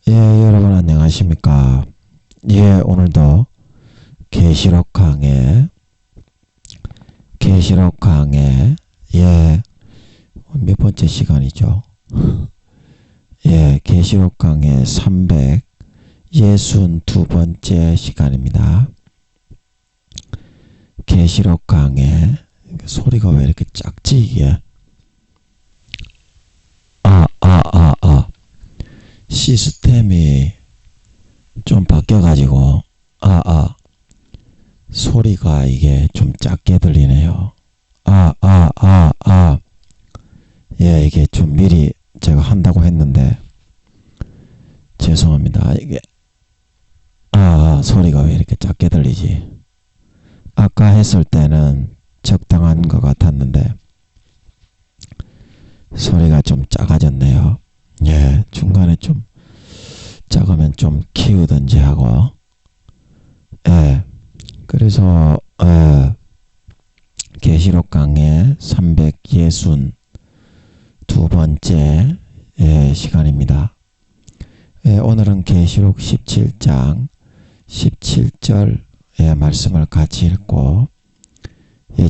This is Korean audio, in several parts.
예, 여러분 안녕하십니까? 예, 오늘도 계시록 강의, 예, 몇 번째 시간이죠? 예, 계시록 강의 362번째 시간입니다. 계시록 강의, 소리가 왜 이렇게 작지, 이게? 시스템이 좀 바뀌어가지고, 소리가 이게 좀 작게 들리네요. 예, 이게 좀 미리 제가 한다고 했는데, 죄송합니다. 이게, 소리가 왜 이렇게 작게 들리지? 아까 했을 때는 적당한 것 같았는데, 소리가 좀 작아졌네요. 예, 중간에 좀 작으면 좀 키우든지 하고, 예, 그래서, 계시록 강의 362번째 시간입니다. 오늘은 계시록 17장 17절 말씀을 같이 읽고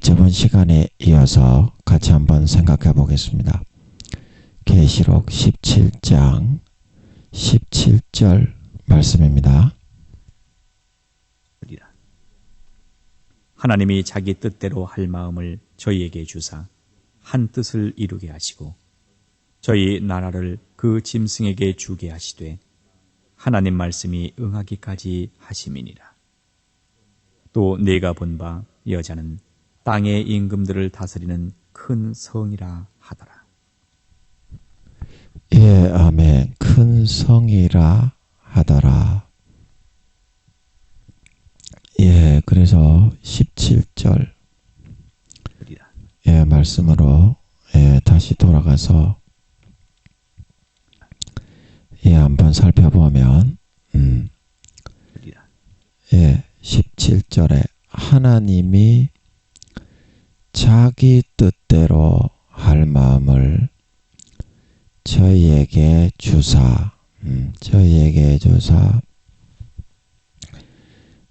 저번 시간에 이어서 같이 한번 생각해 보겠습니다. 계시록 17장 17절 말씀입니다. 하나님이 자기 뜻대로 할 마음을 저희에게 주사 한 뜻을 이루게 하시고 저희 나라를 그 짐승에게 주게 하시되 하나님 말씀이 응하기까지 하심이니라. 또 내가 본 바 여자는 땅의 임금들을 다스리는 큰 성이라 하더라. 예, 아멘. 큰 성이라 하더라. 예, 그래서 17절 말씀으로 다시 돌아가서 한번 살펴보면 17절에 하나님이 자기 뜻대로 할 마음을 저희에게 주사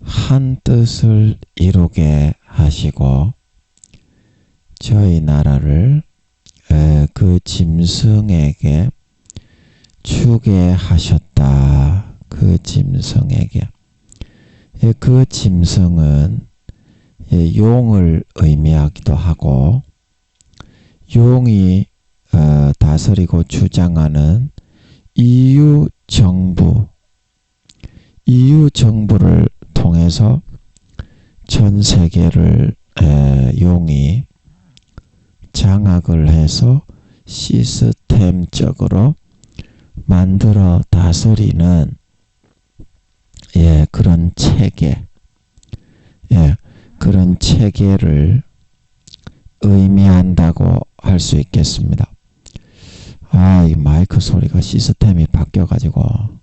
한 뜻을 이루게 하시고 저희 나라를 그 짐승에게 주게 하셨다. 그 짐승에게. 그 짐승은 용을 의미하기도 하고 용이 다스리고 주장하는 EU 정부를 통해서 전 세계를 용이 장악을 해서 시스템적으로 만들어 다스리는 그런 체계, 그런 체계를 의미한다고 할 수 있겠습니다. 이 마이크 소리가 시스템이 바뀌어가지고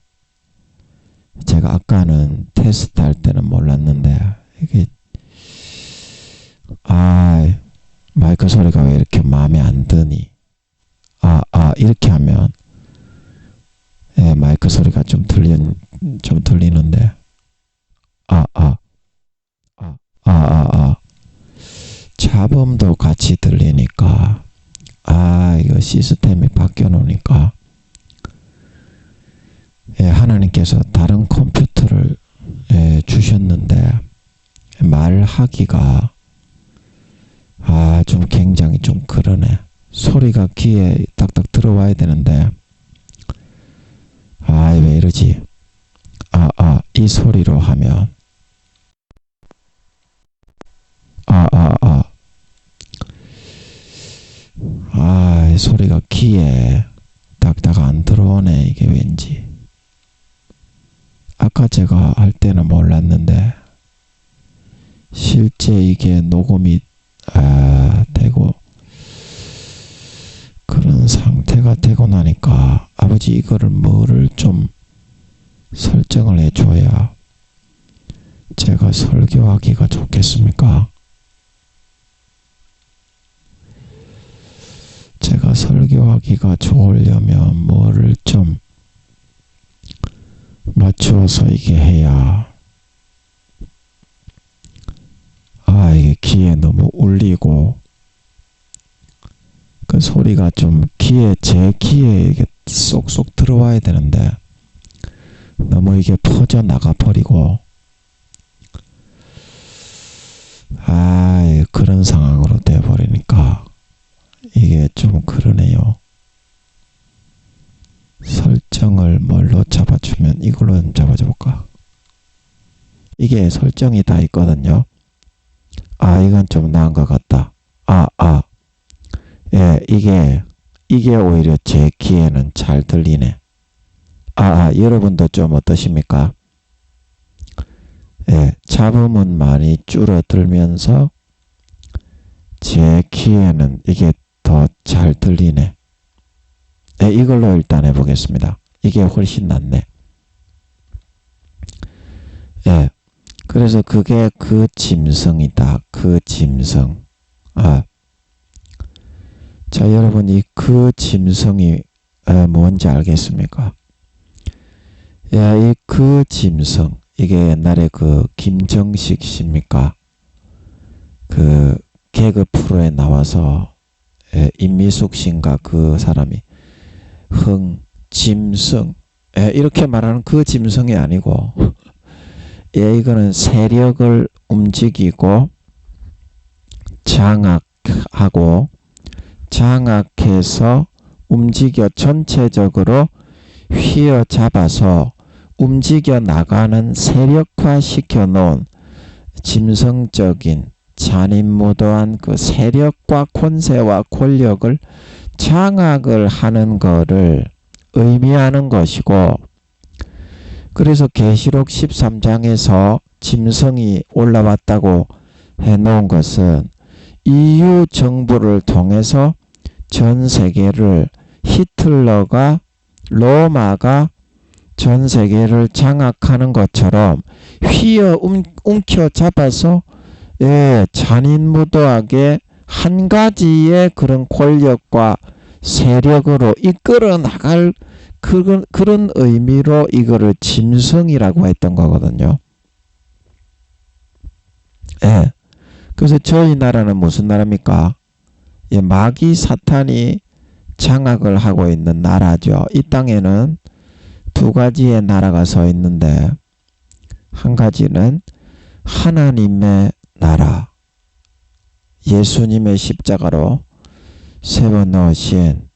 제가 아까는 테스트 할 때는 몰랐는데 이게 마이크 소리가 왜 이렇게 마음에 안 드니? 이렇게 하면 마이크 소리가 좀 들리는데 잡음도 같이 들리니까 이거 시스템이 바뀌어 놓으니까 하나님께서 다른 컴퓨터를 주셨는데 말하기가 좀 굉장히 좀 그러네. 소리가 귀에 딱딱 들어와야 되는데 왜 이러지? 이 소리로 하면 이 소리가 귀에 딱딱 안 들어오네. 이게 왠지 아까 제가 할 때는 몰랐는데 실제 이게 녹음이 되고 그런 상태가 되고 나니까 아버지 이거를 뭐를 좀 설정을 해줘야 제가 설교하기가 좋겠습니까? 제가 설교하기가 좋으려면 뭐를 좀 비로소 이게 해야 이게 귀에 너무 울리고 그 소리가 좀 제 귀에 이게 쏙쏙 들어와야 되는데 너무 이게 퍼져 나가 버리고 그런 상황으로 돼 버리니까 이게 좀 그러네요. 설정을 뭘로 잡아주면 이걸로 좀 잡아줘 볼까? 이게 설정이 다 있거든요. 이건 좀 나은 것 같다. 예, 이게 오히려 제 귀에는 잘 들리네. 여러분도 좀 어떠십니까? 예, 잡음은 많이 줄어들면서 제 귀에는 이게 더 잘 들리네. 예, 이걸로 일단 해보겠습니다. 이게 훨씬 낫네. 예, 그래서 그게 그 짐승이다. 그 짐승. 자, 여러분, 그 짐승이 뭔지 알겠습니까? 이 그 짐승. 이게 옛날에 그 김정식 씨입니까? 그 개그 프로에 나와서 임미숙 씨인가 그 사람이 짐승 이렇게 말하는 그 짐승이 아니고 이거는 세력을 움직이고 장악하고 장악해서 움직여 전체적으로 휘어잡아서 움직여 나가는 세력화 시켜 놓은 짐승적인 잔인무도한 그 세력과 권세와 권력을 장악을 하는 것을 의미하는 것이고, 그래서 계시록 13장에서 짐승이 올라왔다고 해놓은 것은 EU 정부를 통해서 전 세계를 히틀러가 로마가 전 세계를 장악하는 것처럼 움켜잡아서 잔인무도하게 한 가지의 그런 권력과 세력으로 이끌어 나갈 그런 의미로 이거를 짐승이라고 했던 거거든요. 예. 그래서 저희 나라는 무슨 나라입니까? 마귀 사탄이 장악을 하고 있는 나라죠. 이 땅에는 두 가지의 나라가 서 있는데, 한 가지는 하나님의 나라, 예수님의 십자가로 세워 넣으신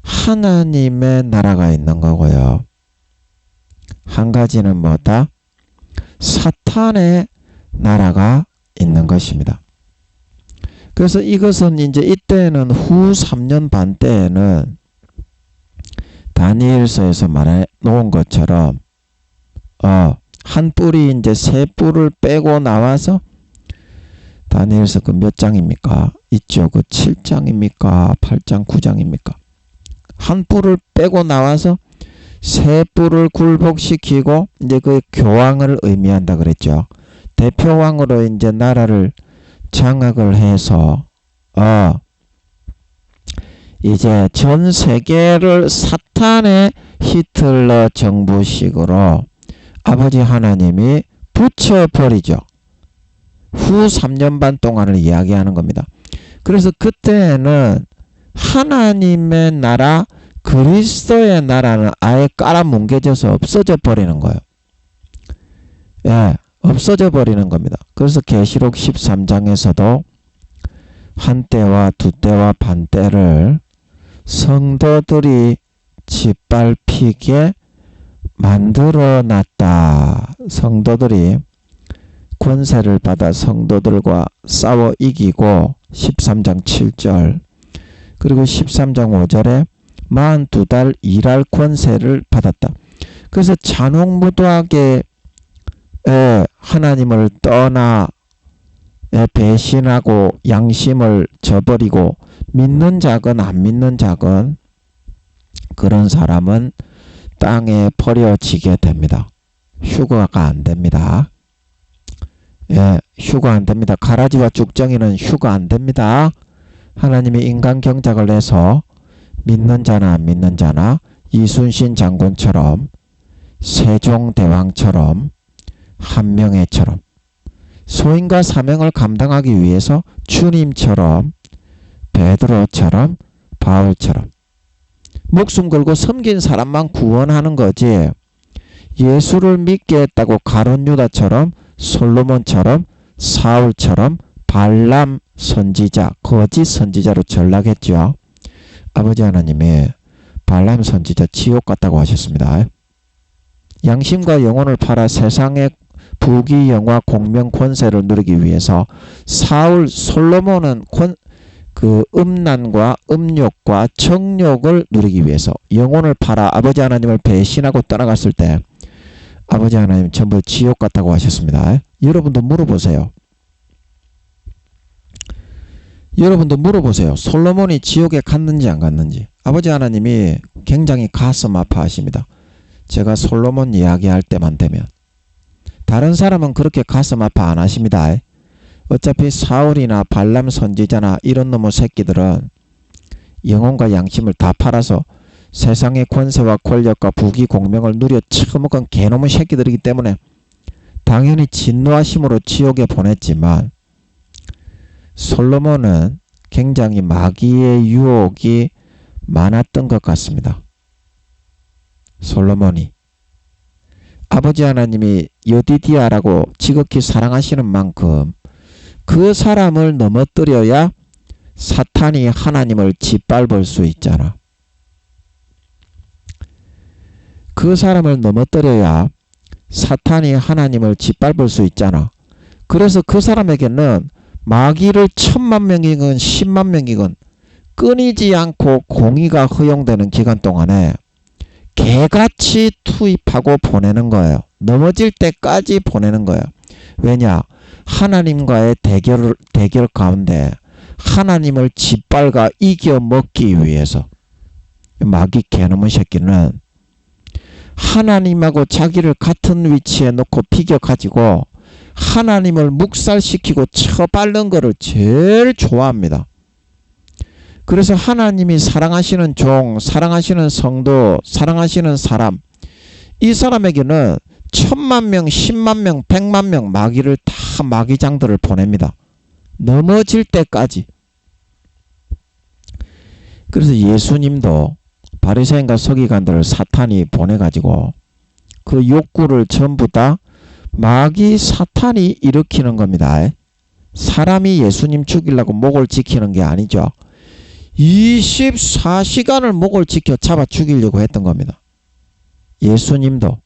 하나님의 나라가 있는 거고요. 한 가지는 뭐다? 사탄의 나라가 있는 것입니다. 그래서 이것은 이제 이때는 후 3년 반 때에는 다니엘서에서 말해 놓은 것처럼 한 뿔이 이제 세 뿔을 빼고 나와서, 다니엘서 그 몇 장입니까? 있죠. 그 7장입니까? 8장, 9장입니까? 한 뿔을 빼고 나와서 세 뿔을 굴복시키고, 이제 그 교황을 의미한다 그랬죠. 대표왕으로 이제 나라를 장악을 해서 이제 전 세계를 사탄의 히틀러 정부식으로 아버지 하나님이 붙여버리죠. 후 3년 반 동안을 이야기하는 겁니다. 그래서 그때는 하나님의 나라, 그리스도의 나라는 아예 깔아뭉개져서 없어져 버리는 거예요. 예, 없어져 버리는 겁니다. 그래서 계시록 13장에서도 한 때와 두 때와 반 때를 성도들이 짓밟히게 만들어 놨다. 성도들이 권세를 받아 성도들과 싸워 이기고, 13장 7절 그리고 13장 5절에 42달 일할 권세를 받았다. 그래서 잔혹무도하게 하나님을 떠나 배신하고 양심을 저버리고 믿는 자건 안 믿는 자건 그런 사람은 땅에 버려지게 됩니다. 휴거가 안 됩니다. 휴거 안 됩니다. 가라지와 죽정이는 휴거 안 됩니다. 하나님이 인간 경작을 해서 믿는 자나 안 믿는 자나 이순신 장군처럼 세 세종대왕처럼 한명회처럼 소인과 사명을 감당하기 위해서 주님처럼 베드로처럼 바울처럼 목숨 걸고 섬긴 사람만 구원하는 거지 예수를 믿게 했다고 가룟 유다처럼 솔로몬처럼 사울처럼 발람 선지자 거짓 선지자로 전락했죠. 아버지 하나님이 발람 선지자 지옥 갔다고 하셨습니다. 양심과 영혼을 팔아 세상의 부귀 영화 공명 권세를 누리기 위해서 사울 솔로몬은 그 음란과 음욕과 정욕을 누리기 위해서 영혼을 팔아 아버지 하나님을 배신하고 떠나갔을 때 아버지 하나님 전부 지옥 갔다고 하셨습니다. 여러분도 물어보세요. 여러분도 물어보세요. 솔로몬이 지옥에 갔는지 안 갔는지. 아버지 하나님이 굉장히 가슴 아파하십니다. 제가 솔로몬 이야기할 때만 되면. 다른 사람은 그렇게 가슴 아파 안 하십니다. 어차피 사울이나 발람 선지자나 이런 놈의 새끼들은 영혼과 양심을 다 팔아서 세상의 권세와 권력과 부귀 공명을 누려 처먹은 개놈의 새끼들이기 때문에 당연히 진노하심으로 지옥에 보냈지만 솔로몬은 굉장히 마귀의 유혹이 많았던 것 같습니다. 솔로몬이 아버지 하나님이 여디디아라고 지극히 사랑하시는 만큼 그 사람을 넘어뜨려야 사탄이 하나님을 짓밟을 수 있잖아. 그 사람을 넘어뜨려야 사탄이 하나님을 짓밟을 수 있잖아. 그래서 그 사람에게는 마귀를 1000만 명이건 10만 명이건 끊이지 않고 공의가 허용되는 기간 동안에 개같이 투입하고 보내는 거예요. 넘어질 때까지 보내는 거예요. 왜냐? 하나님과의 대결 가운데 하나님을 짓밟아 이겨먹기 위해서 마귀 개놈의 새끼는 하나님하고 자기를 같은 위치에 놓고 비겨가지고 하나님을 묵살시키고 처바른 거를 제일 좋아합니다. 그래서 하나님이 사랑하시는 종, 사랑하시는 성도, 사랑하시는 사람, 이 사람에게는 1000만 명, 10만 명, 100만 명 마귀를 다 마귀장들을 보냅니다. 넘어질 때까지. 그래서 예수님도 바리새인과 서기관들을 사탄이 보내가지고 그 욕구를 전부 다 마귀 사탄이 일으키는 겁니다. 사람이 예수님 죽이려고 목을 지키는 게 아니죠. 24시간을 목을 지켜 잡아 죽이려고 했던 겁니다. 예수님도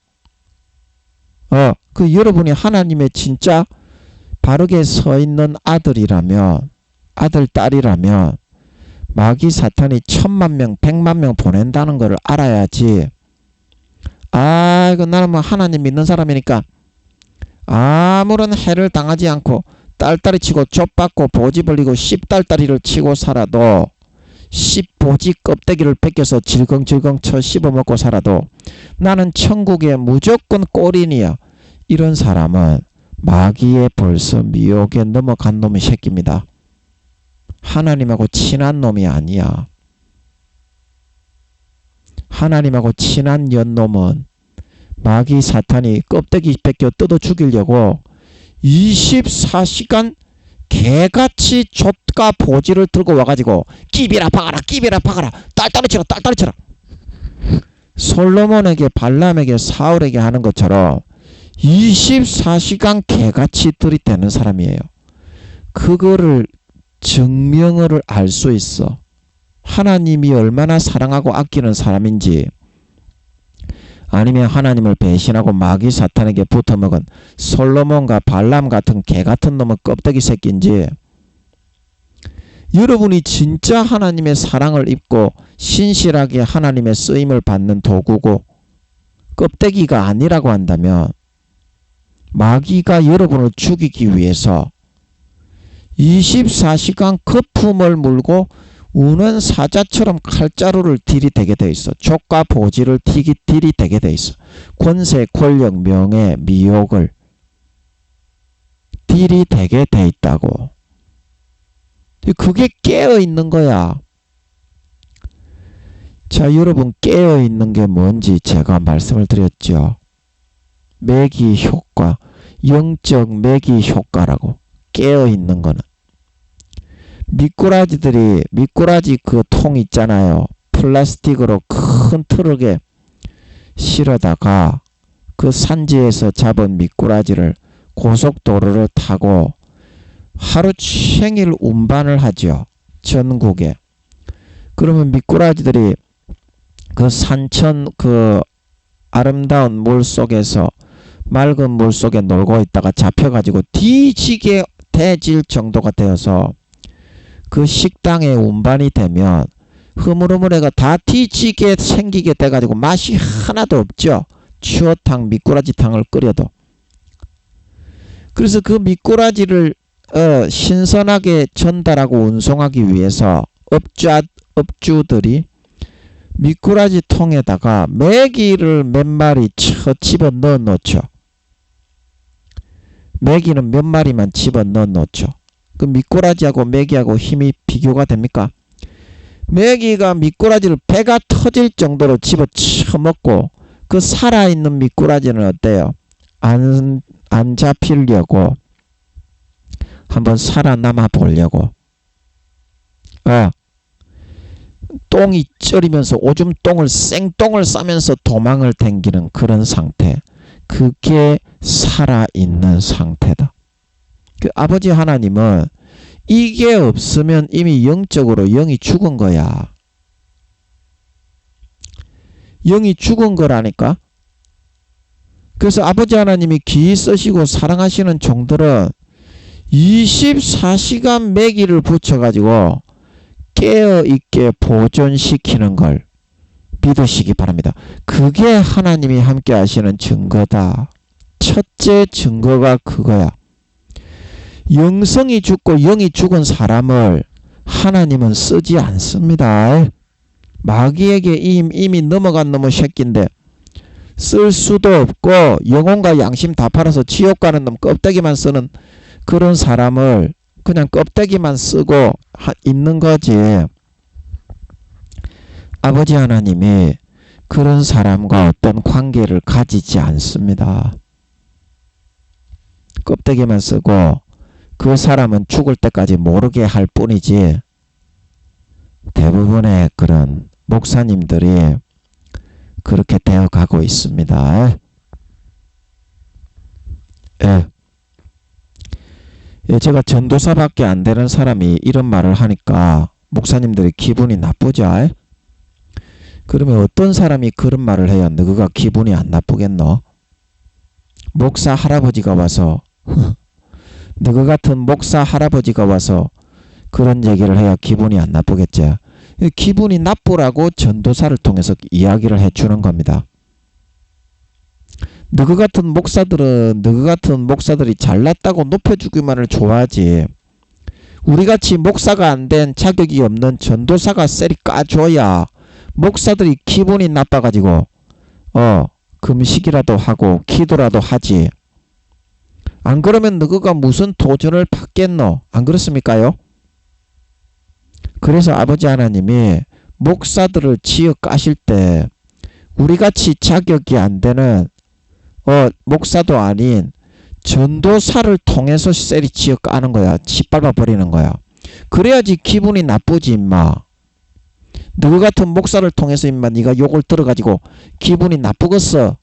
여러분이 하나님의 진짜 바르게 서 있는 아들이라면, 아들 딸이라면 마귀 사탄이 1000만 명, 100만 명 보낸다는 것을 알아야지. 이거 나는 뭐 하나님 믿는 사람이니까 아무런 해를 당하지 않고 딸딸이 치고 좁받고 보지 벌리고 씹딸딸이를 치고 살아도 씹보지 껍데기를 벗겨서 질겅질겅 쳐 씹어먹고 살아도 나는 천국에 무조건 꼴인이야. 이런 사람은 마귀에 벌써 미혹에 넘어간 놈의 새끼입니다. 하나님하고 친한 놈이 아니야. 하나님하고 친한 연놈은 마귀 사탄이 껍데기 벗겨 뜯어 죽이려고 24시간 개같이 족과 보지를 들고 와가지고 끼비라 박아라 끼비라 박아라 딸딸이 쳐라 딸딸이 쳐라. 솔로몬에게 발람에게 사울에게 하는 것처럼 24시간 개같이 들이대는 사람이에요. 그거를 증명을 알 수 있어. 하나님이 얼마나 사랑하고 아끼는 사람인지, 아니면 하나님을 배신하고 마귀 사탄에게 붙어먹은 솔로몬과 발람 같은 개같은 놈의 껍데기 새끼인지, 여러분이 진짜 하나님의 사랑을 입고 신실하게 하나님의 쓰임을 받는 도구고 껍데기가 아니라고 한다면 마귀가 여러분을 죽이기 위해서 24시간 거품을 물고 우는 사자처럼 칼자루를 들이대게 돼 있어. 족과 보지를 들이대게 돼 있어. 권세, 권력, 명예, 미혹을 들이대게 돼 있다고. 그게 깨어 있는 거야. 자, 여러분 깨어 있는 게 뭔지 제가 말씀을 드렸죠. 매기 효과, 영적 매기 효과라고. 깨어있는 거는. 미꾸라지 그 통 있잖아요. 플라스틱으로 큰 트럭에 실어다가 그 산지에서 잡은 미꾸라지를 고속도로를 타고 하루 종일 운반을 하죠. 전국에. 그러면 미꾸라지들이 그 산천 그 아름다운 물 속에서 맑은 물 속에 놀고 있다가 잡혀가지고 뒤지게 대질 정도가 되어서 그 식당에 운반이 되면 흐물흐물해가 다 뒤지게 생기게 돼가지고 맛이 하나도 없죠. 추어탕 미꾸라지탕을 끓여도. 그래서 그 미꾸라지를 신선하게 전달하고 운송하기 위해서 업주들이 미꾸라지 통에다가 메기를 몇 마리 집어 넣어 놓죠. 메기는 몇 마리만 집어 넣어 놓죠. 그 미꾸라지하고 메기하고 힘이 비교가 됩니까? 메기가 미꾸라지를 배가 터질 정도로 집어 쳐먹고 그 살아있는 미꾸라지는 어때요? 안 잡히려고 한번 살아남아 보려고 똥이 쩔이면서 오줌 똥을 생똥을 싸면서 도망을 댕기는 그런 상태. 그게 살아있는 상태다. 그 아버지 하나님은 이게 없으면 이미 영적으로 영이 죽은 거야. 영이 죽은 거라니까. 그래서 아버지 하나님이 귀히 쓰시고 사랑하시는 종들은 24시간 매기를 붙여가지고 깨어있게 보존시키는 걸 믿으시기 바랍니다. 그게 하나님이 함께 하시는 증거다. 첫째 증거가 그거야. 영성이 죽고 영이 죽은 사람을 하나님은 쓰지 않습니다. 마귀에게 이미 넘어간 놈의 새끼인데 쓸 수도 없고 영혼과 양심 다 팔아서 지옥 가는 놈 껍데기만 쓰는 그런 사람을 그냥 껍데기만 쓰고 있는 거지. 아버지 하나님이 그런 사람과 어떤 관계를 가지지 않습니다. 껍데기만 쓰고 그 사람은 죽을 때까지 모르게 할 뿐이지. 대부분의 그런 목사님들이 그렇게 되어 가고 있습니다. 제가 전도사밖에 안 되는 사람이 이런 말을 하니까 목사님들이 기분이 나쁘죠. 그러면 어떤 사람이 그런 말을 해야 너가 기분이 안 나쁘겠노? 목사 할아버지가 와서 너가 같은 목사 할아버지가 와서 그런 얘기를 해야 기분이 안 나쁘겠지. 기분이 나쁘라고 전도사를 통해서 이야기를 해주는 겁니다. 너가 같은 목사들이 잘났다고 높여주기만을 좋아하지. 우리같이 목사가 안 된 자격이 없는 전도사가 쎄리 까줘야 목사들이 기분이 나빠가지고 금식이라도 하고 기도라도 하지. 안 그러면 너가 무슨 도전을 받겠노? 안 그렇습니까요? 그래서 아버지 하나님이 목사들을 지어 까실 때 우리같이 자격이 안 되는 목사도 아닌 전도사를 통해서 쎄리 지어 까는 거야. 짓밟아 버리는 거야. 그래야지 기분이 나쁘지 임마. 너 같은 목사를 통해서 임마 네가 욕을 들어가지고 기분이 나쁘겠어.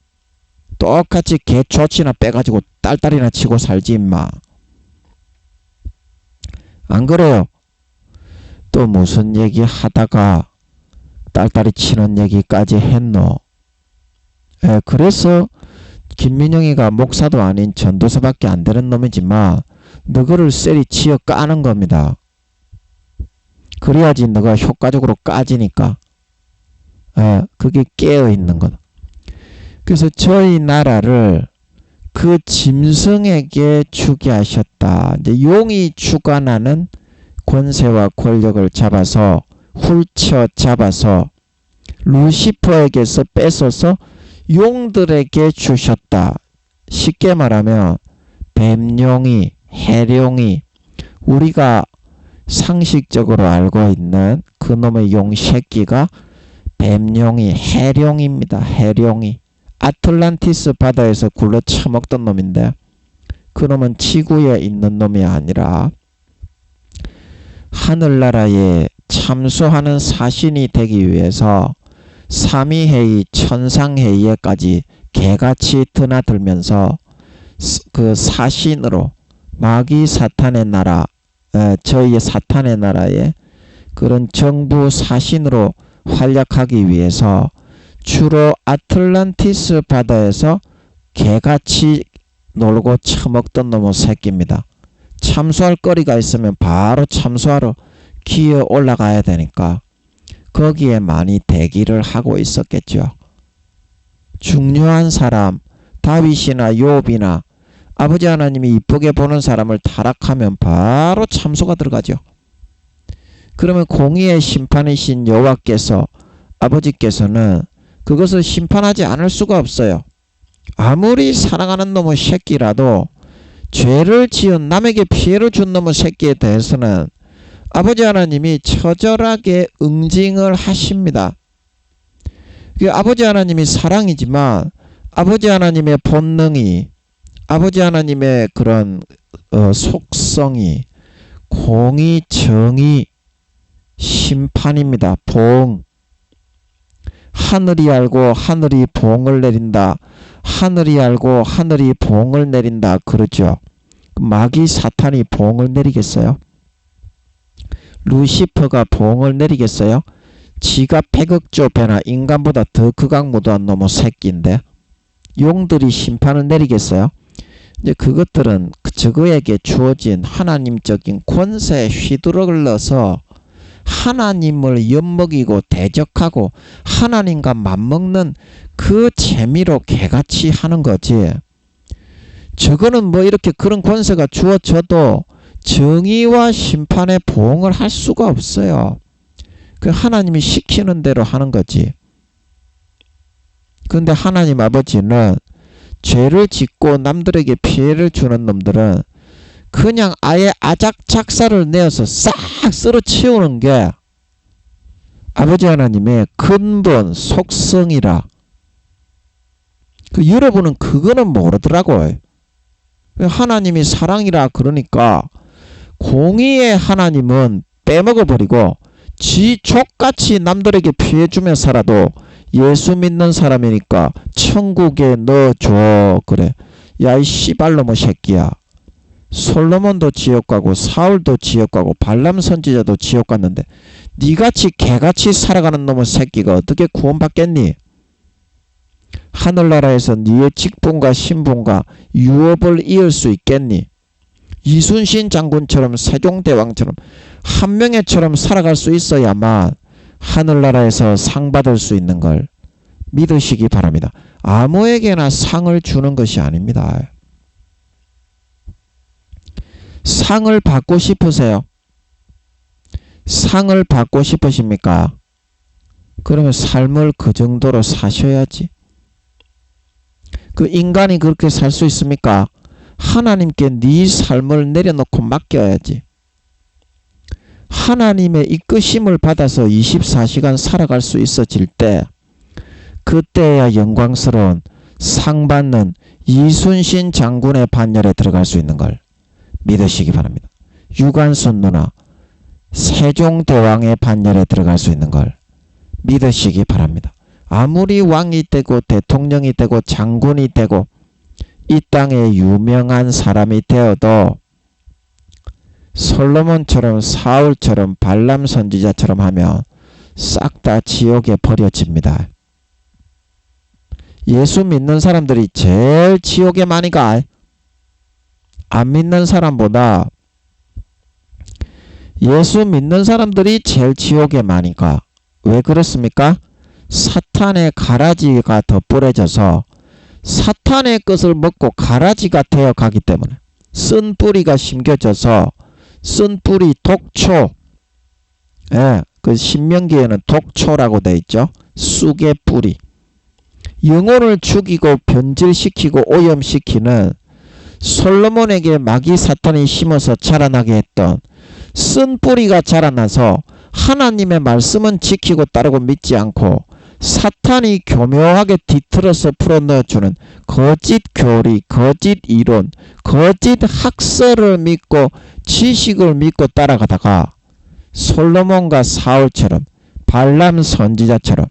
똑같이 개초치나 빼가지고 딸딸이나 치고 살지 임마. 안 그래요? 또 무슨 얘기 하다가 딸딸이 치는 얘기까지 했노. 그래서 김민영이가 목사도 아닌 전도사밖에 안 되는 놈이지만 너를 쎄리 치어 까는 겁니다. 그래야지 너가 효과적으로 까지니까. 그게 깨어있는 거다. 그래서 저희 나라를 그 짐승에게 주게 하셨다. 이제 용이 주관하는 권세와 권력을 잡아서 훌쳐 잡아서 루시퍼에게서 뺏어서 용들에게 주셨다. 쉽게 말하면 뱀용이, 해룡이, 우리가 상식적으로 알고 있는 그놈의 용 새끼가 뱀용이, 해룡입니다. 해룡이. 아틀란티스 바다에서 굴러 처먹던 놈인데 그 놈은 지구에 있는 놈이 아니라 하늘나라에 참수하는 사신이 되기 위해서 삼위회의 천상회의에까지 개같이 드나들면서 그 사신으로 마귀 사탄의 나라, 저희의 사탄의 나라에 그런 정부 사신으로 활약하기 위해서 주로 아틀란티스 바다에서 개같이 놀고 처먹던 놈의 새끼입니다. 참수할 거리가 있으면 바로 참수하러 기어 올라가야 되니까 거기에 많이 대기를 하고 있었겠죠. 중요한 사람, 다윗이나 욥이나 아버지 하나님이 이쁘게 보는 사람을 타락하면 바로 참수가 들어가죠. 그러면 공의의 심판이신 여호와께서 아버지께서는 그것을 심판하지 않을 수가 없어요. 아무리 사랑하는 놈의 새끼라도 죄를 지은 남에게 피해를 준 놈의 새끼에 대해서는 아버지 하나님이 처절하게 응징을 하십니다. 아버지 하나님이 사랑이지만 아버지 하나님의 본능이 아버지 하나님의 그런 속성이 공의, 정의, 심판입니다. 봉. 하늘이 알고 하늘이 봉을 내린다. 하늘이 알고 하늘이 봉을 내린다. 그러죠. 마귀 사탄이 봉을 내리겠어요? 루시퍼가 봉을 내리겠어요? 지가 100억조 배나 인간보다 더 극악무도한 놈의 새끼인데 용들이 심판을 내리겠어요? 이제 그것들은 저거에게 주어진 하나님적인 권세에 휘두르러서 하나님을 엿먹이고 대적하고 하나님과 맞먹는 그 재미로 개같이 하는 거지. 저거는 뭐 이렇게 그런 권세가 주어져도 정의와 심판에 보응을 할 수가 없어요. 그 하나님이 시키는 대로 하는 거지. 그런데 하나님 아버지는 죄를 짓고 남들에게 피해를 주는 놈들은 그냥 아예 아작작사를 내어서 싹 쓸어치우는 게 아버지 하나님의 근본 속성이라. 여러분은 그거는 모르더라고요. 하나님이 사랑이라 그러니까 공의의 하나님은 빼먹어버리고 지 족같이 남들에게 피해주며 살아도 예수 믿는 사람이니까 천국에 넣어줘. 그래. 야, 이 씨발놈의 새끼야. 솔로몬도 지옥 가고 사울도 지옥 가고 발람 선지자도 지옥 갔는데 니같이 개같이 살아가는 놈의 새끼가 어떻게 구원받겠니? 하늘나라에서 니의 직분과 신분과 유업을 이을 수 있겠니? 이순신 장군처럼 세종대왕처럼 한명회처럼 살아갈 수 있어야만 하늘나라에서 상 받을 수 있는 걸 믿으시기 바랍니다. 아무에게나 상을 주는 것이 아닙니다. 상을 받고 싶으세요? 상을 받고 싶으십니까? 그러면 삶을 그 정도로 사셔야지. 그 인간이 그렇게 살 수 있습니까? 하나님께 네 삶을 내려놓고 맡겨야지. 하나님의 이끄심을 받아서 24시간 살아갈 수 있어질 때 그때야 영광스러운 상 받는 이순신 장군의 반열에 들어갈 수 있는 걸 믿으시기 바랍니다. 유관순 누나 세종대왕의 반열에 들어갈 수 있는 걸 믿으시기 바랍니다. 아무리 왕이 되고 대통령이 되고 장군이 되고 이 땅에 유명한 사람이 되어도 솔로몬처럼 사울처럼 발람 선지자처럼 하면 싹 다 지옥에 버려집니다. 예수 믿는 사람들이 제일 지옥에 많이 가. 안 믿는 사람보다 예수 믿는 사람들이 제일 지옥에 많이 가. 왜 그렇습니까? 사탄의 가라지가 더 뿌려져서 사탄의 것을 먹고 가라지가 되어 가기 때문에 쓴 뿌리가 심겨져서 쓴 뿌리 독초, 그 신명기에는 독초라고 되어 있죠. 쑥의 뿌리. 영혼을 죽이고 변질시키고 오염시키는 솔로몬에게 마귀 사탄이 심어서 자라나게 했던 쓴 뿌리가 자라나서 하나님의 말씀은 지키고 따르고 믿지 않고 사탄이 교묘하게 뒤틀어서 풀어넣어주는 거짓 교리, 거짓 이론, 거짓 학설을 믿고 지식을 믿고 따라가다가 솔로몬과 사울처럼 발람 선지자처럼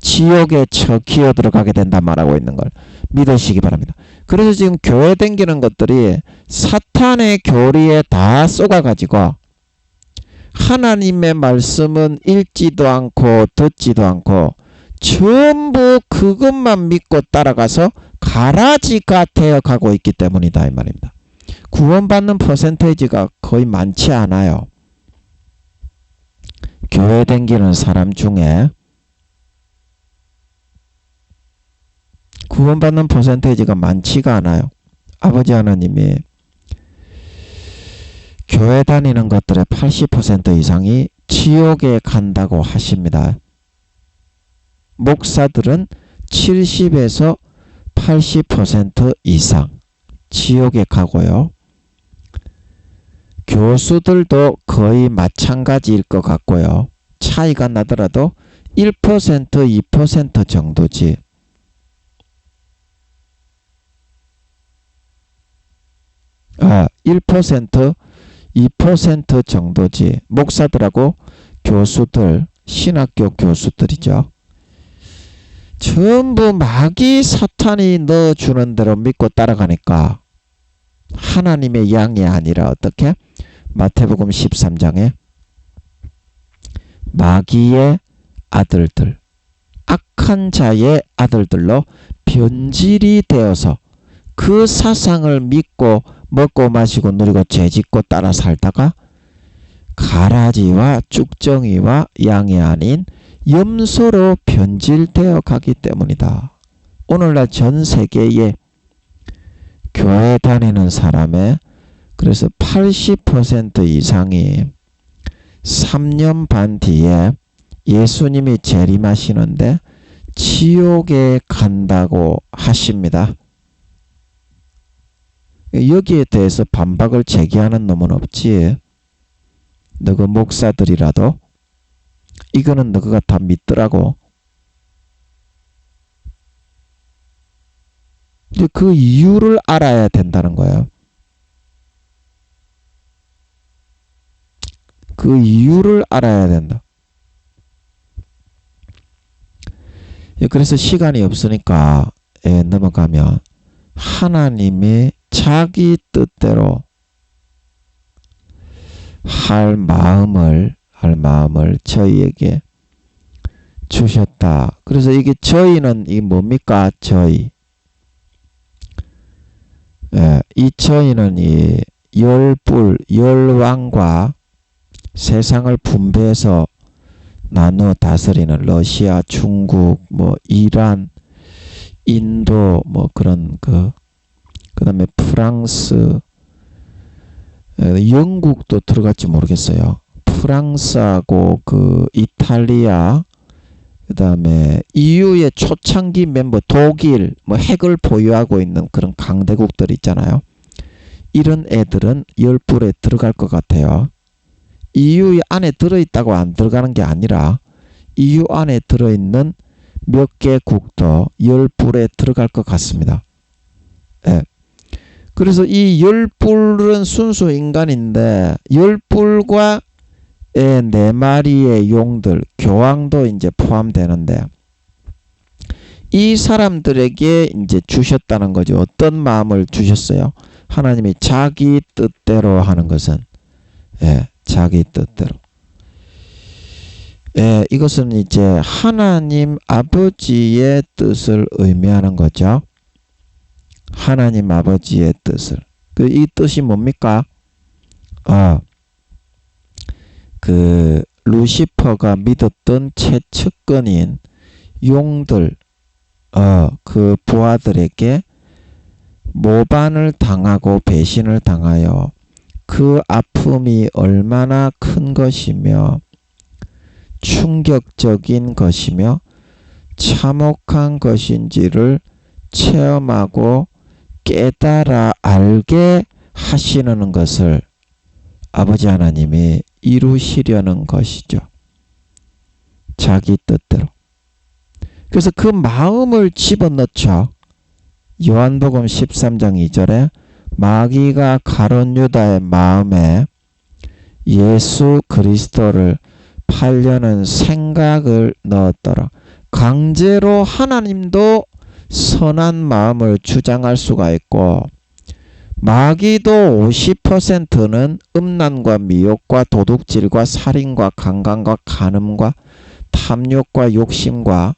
지옥에 기어 들어가게 된다 말하고 있는 걸 믿으시기 바랍니다. 그래서 지금 교회 댕기는 것들이 사탄의 교리에 다 쏘가가지고 하나님의 말씀은 읽지도 않고 듣지도 않고 전부 그것만 믿고 따라가서 가라지가 되어 가고 있기 때문이다 이 말입니다. 구원받는 퍼센테이지가 거의 많지 않아요. 교회 댕기는 사람 중에 구원받는 퍼센테이지가 많지가 않아요. 아버지 하나님이 교회 다니는 것들의 80% 이상이 지옥에 간다고 하십니다. 목사들은 70에서 80% 이상 지옥에 가고요. 교수들도 거의 마찬가지일 것 같고요. 차이가 나더라도 1%, 2% 정도지. 아, 1%, 2% 정도지. 목사들하고 교수들, 신학교 교수들이죠. 전부 마귀 사탄이 넣어주는 대로 믿고 따라가니까 하나님의 양이 아니라 어떻게? 마태복음 13장에 마귀의 아들들, 악한 자의 아들들로 변질이 되어서 그 사상을 믿고 먹고 마시고 누리고 죄짓고 따라 살다가 가라지와 쭉정이와 양이 아닌 염소로 변질되어 가기 때문이다. 오늘날 전 세계에 교회 다니는 사람의 그래서 80% 이상이 3년 반 뒤에 예수님이 재림하시는데 지옥에 간다고 하십니다. 여기에 대해서 반박을 제기하는 놈은 없지. 너그 목사들이라도 이거는 너가 다 믿더라고. 이제 그 이유를 알아야 된다는 거예요. 그 이유를 알아야 된다. 그래서 시간이 없으니까 넘어가면 하나님이 자기 뜻대로 할 마음을 저희에게 주셨다. 그래서 이게 저희는 이 뭡니까? 저희. 이 저희는 이 열불, 열왕과 세상을 분배해서 나누어 다스리는 러시아, 중국, 이란, 인도, 그런 그다음에 프랑스, 영국도 들어갈지 모르겠어요. 프랑스하고 이탈리아, 그다음에 EU의 초창기 멤버 독일, 핵을 보유하고 있는 그런 강대국들 있잖아요. 이런 애들은 열불에 들어갈 것 같아요. EU 안에 들어있다고 안 들어가는 게 아니라 EU 안에 들어있는 몇 개국도 열불에 들어갈 것 같습니다. 그래서 이 열불은 순수 인간인데 열불과 네 마리의 용들, 교황도 이제 포함되는데 이 사람들에게 이제 주셨다는 거죠. 어떤 마음을 주셨어요? 하나님이 자기 뜻대로 하는 것은 자기 뜻대로. 이것은 이제 하나님 아버지의 뜻을 의미하는 거죠. 하나님 아버지의 뜻을. 이 뜻이 뭡니까? 루시퍼가 믿었던 최측근인 용들, 그 부하들에게 모반을 당하고 배신을 당하여 그 아픔이 얼마나 큰 것이며 충격적인 것이며 참혹한 것인지를 체험하고 깨달아 알게 하시는 것을 아버지 하나님이 이루시려는 것이죠. 자기 뜻대로. 그래서 그 마음을 집어넣죠. 요한복음 13장 2절에 마귀가 가룟 유다의 마음에 예수 그리스도를 팔려는 생각을 넣었더라. 강제로 하나님도 선한 마음을 주장할 수가 있고 마귀도 50%는 음란과 미혹과 도둑질과 살인과 강간과 간음과 탐욕과 욕심과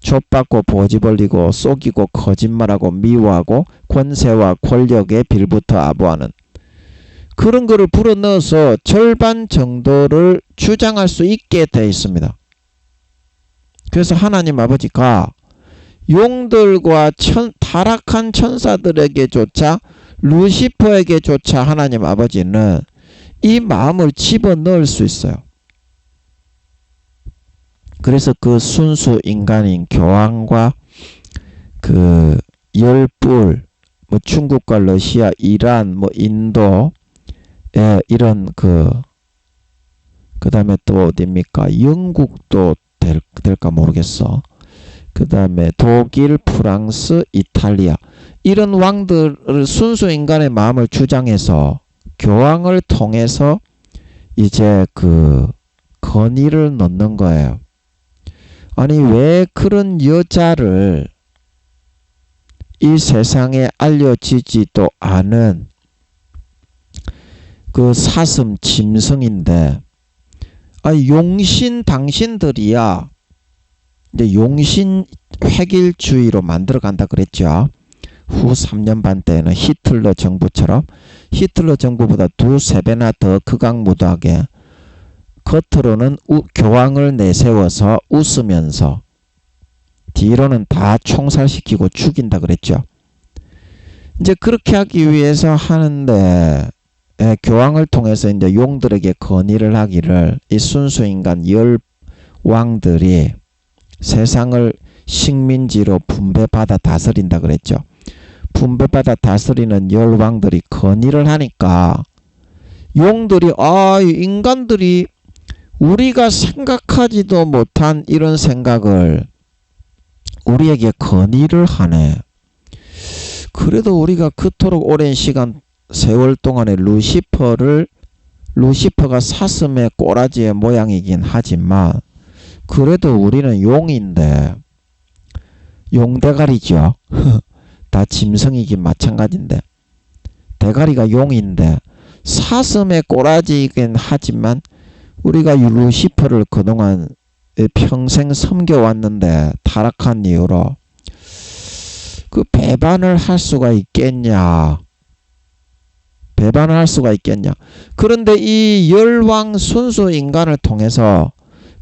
좆받고 보지벌리고 속이고 거짓말하고 미워하고 권세와 권력에 빌부터 아부하는 그런 거를 불어넣어서 절반 정도를 주장할 수 있게 되어 있습니다. 그래서 하나님 아버지가 용들과 타락한 천사들에게조차 루시퍼에게조차 하나님 아버지는 이 마음을 집어넣을 수 있어요. 그래서 그 순수 인간인 교황과 그 열불, 뭐 중국과 러시아, 이란, 뭐 인도, 이런 그 다음에 또 어디입니까? 영국도 될까 모르겠어. 그 다음에 독일, 프랑스, 이탈리아 이런 왕들을 순수 인간의 마음을 주장해서 교황을 통해서 이제 그 건의를 넣는 거예요. 아니 왜 그런 여자를 이 세상에 알려지지도 않은 그 사슴 짐승인데 용신 당신들이야 이제 용신 획일주의로 만들어 간다 그랬죠. 후 3년 반 때에는 히틀러 정부처럼 히틀러 정부보다 2~3배나 더 극악무도하게 겉으로는 교황을 내세워서 웃으면서 뒤로는 다 총살시키고 죽인다 그랬죠. 이제 그렇게 하기 위해서 하는데 교황을 통해서 이제 용들에게 건의를 하기를 이 순수인간 10왕들이 세상을 식민지로 분배받아 다스린다 그랬죠. 분배받아 다스리는 10왕들이 건의를 하니까 용들이 인간들이 우리가 생각하지도 못한 이런 생각을 우리에게 건의를 하네. 그래도 우리가 그토록 오랜 시간 세월 동안에 루시퍼가 사슴의 꼬라지의 모양이긴 하지만 그래도 우리는 용인데 용대가리죠. 다 짐승이긴 마찬가지인데 대가리가 용인데 사슴의 꼬라지이긴 하지만 우리가 루시퍼를 그동안 평생 섬겨왔는데 타락한 이유로 그 배반을 할 수가 있겠냐. 배반을 할 수가 있겠냐. 그런데 이 열왕 순수 인간을 통해서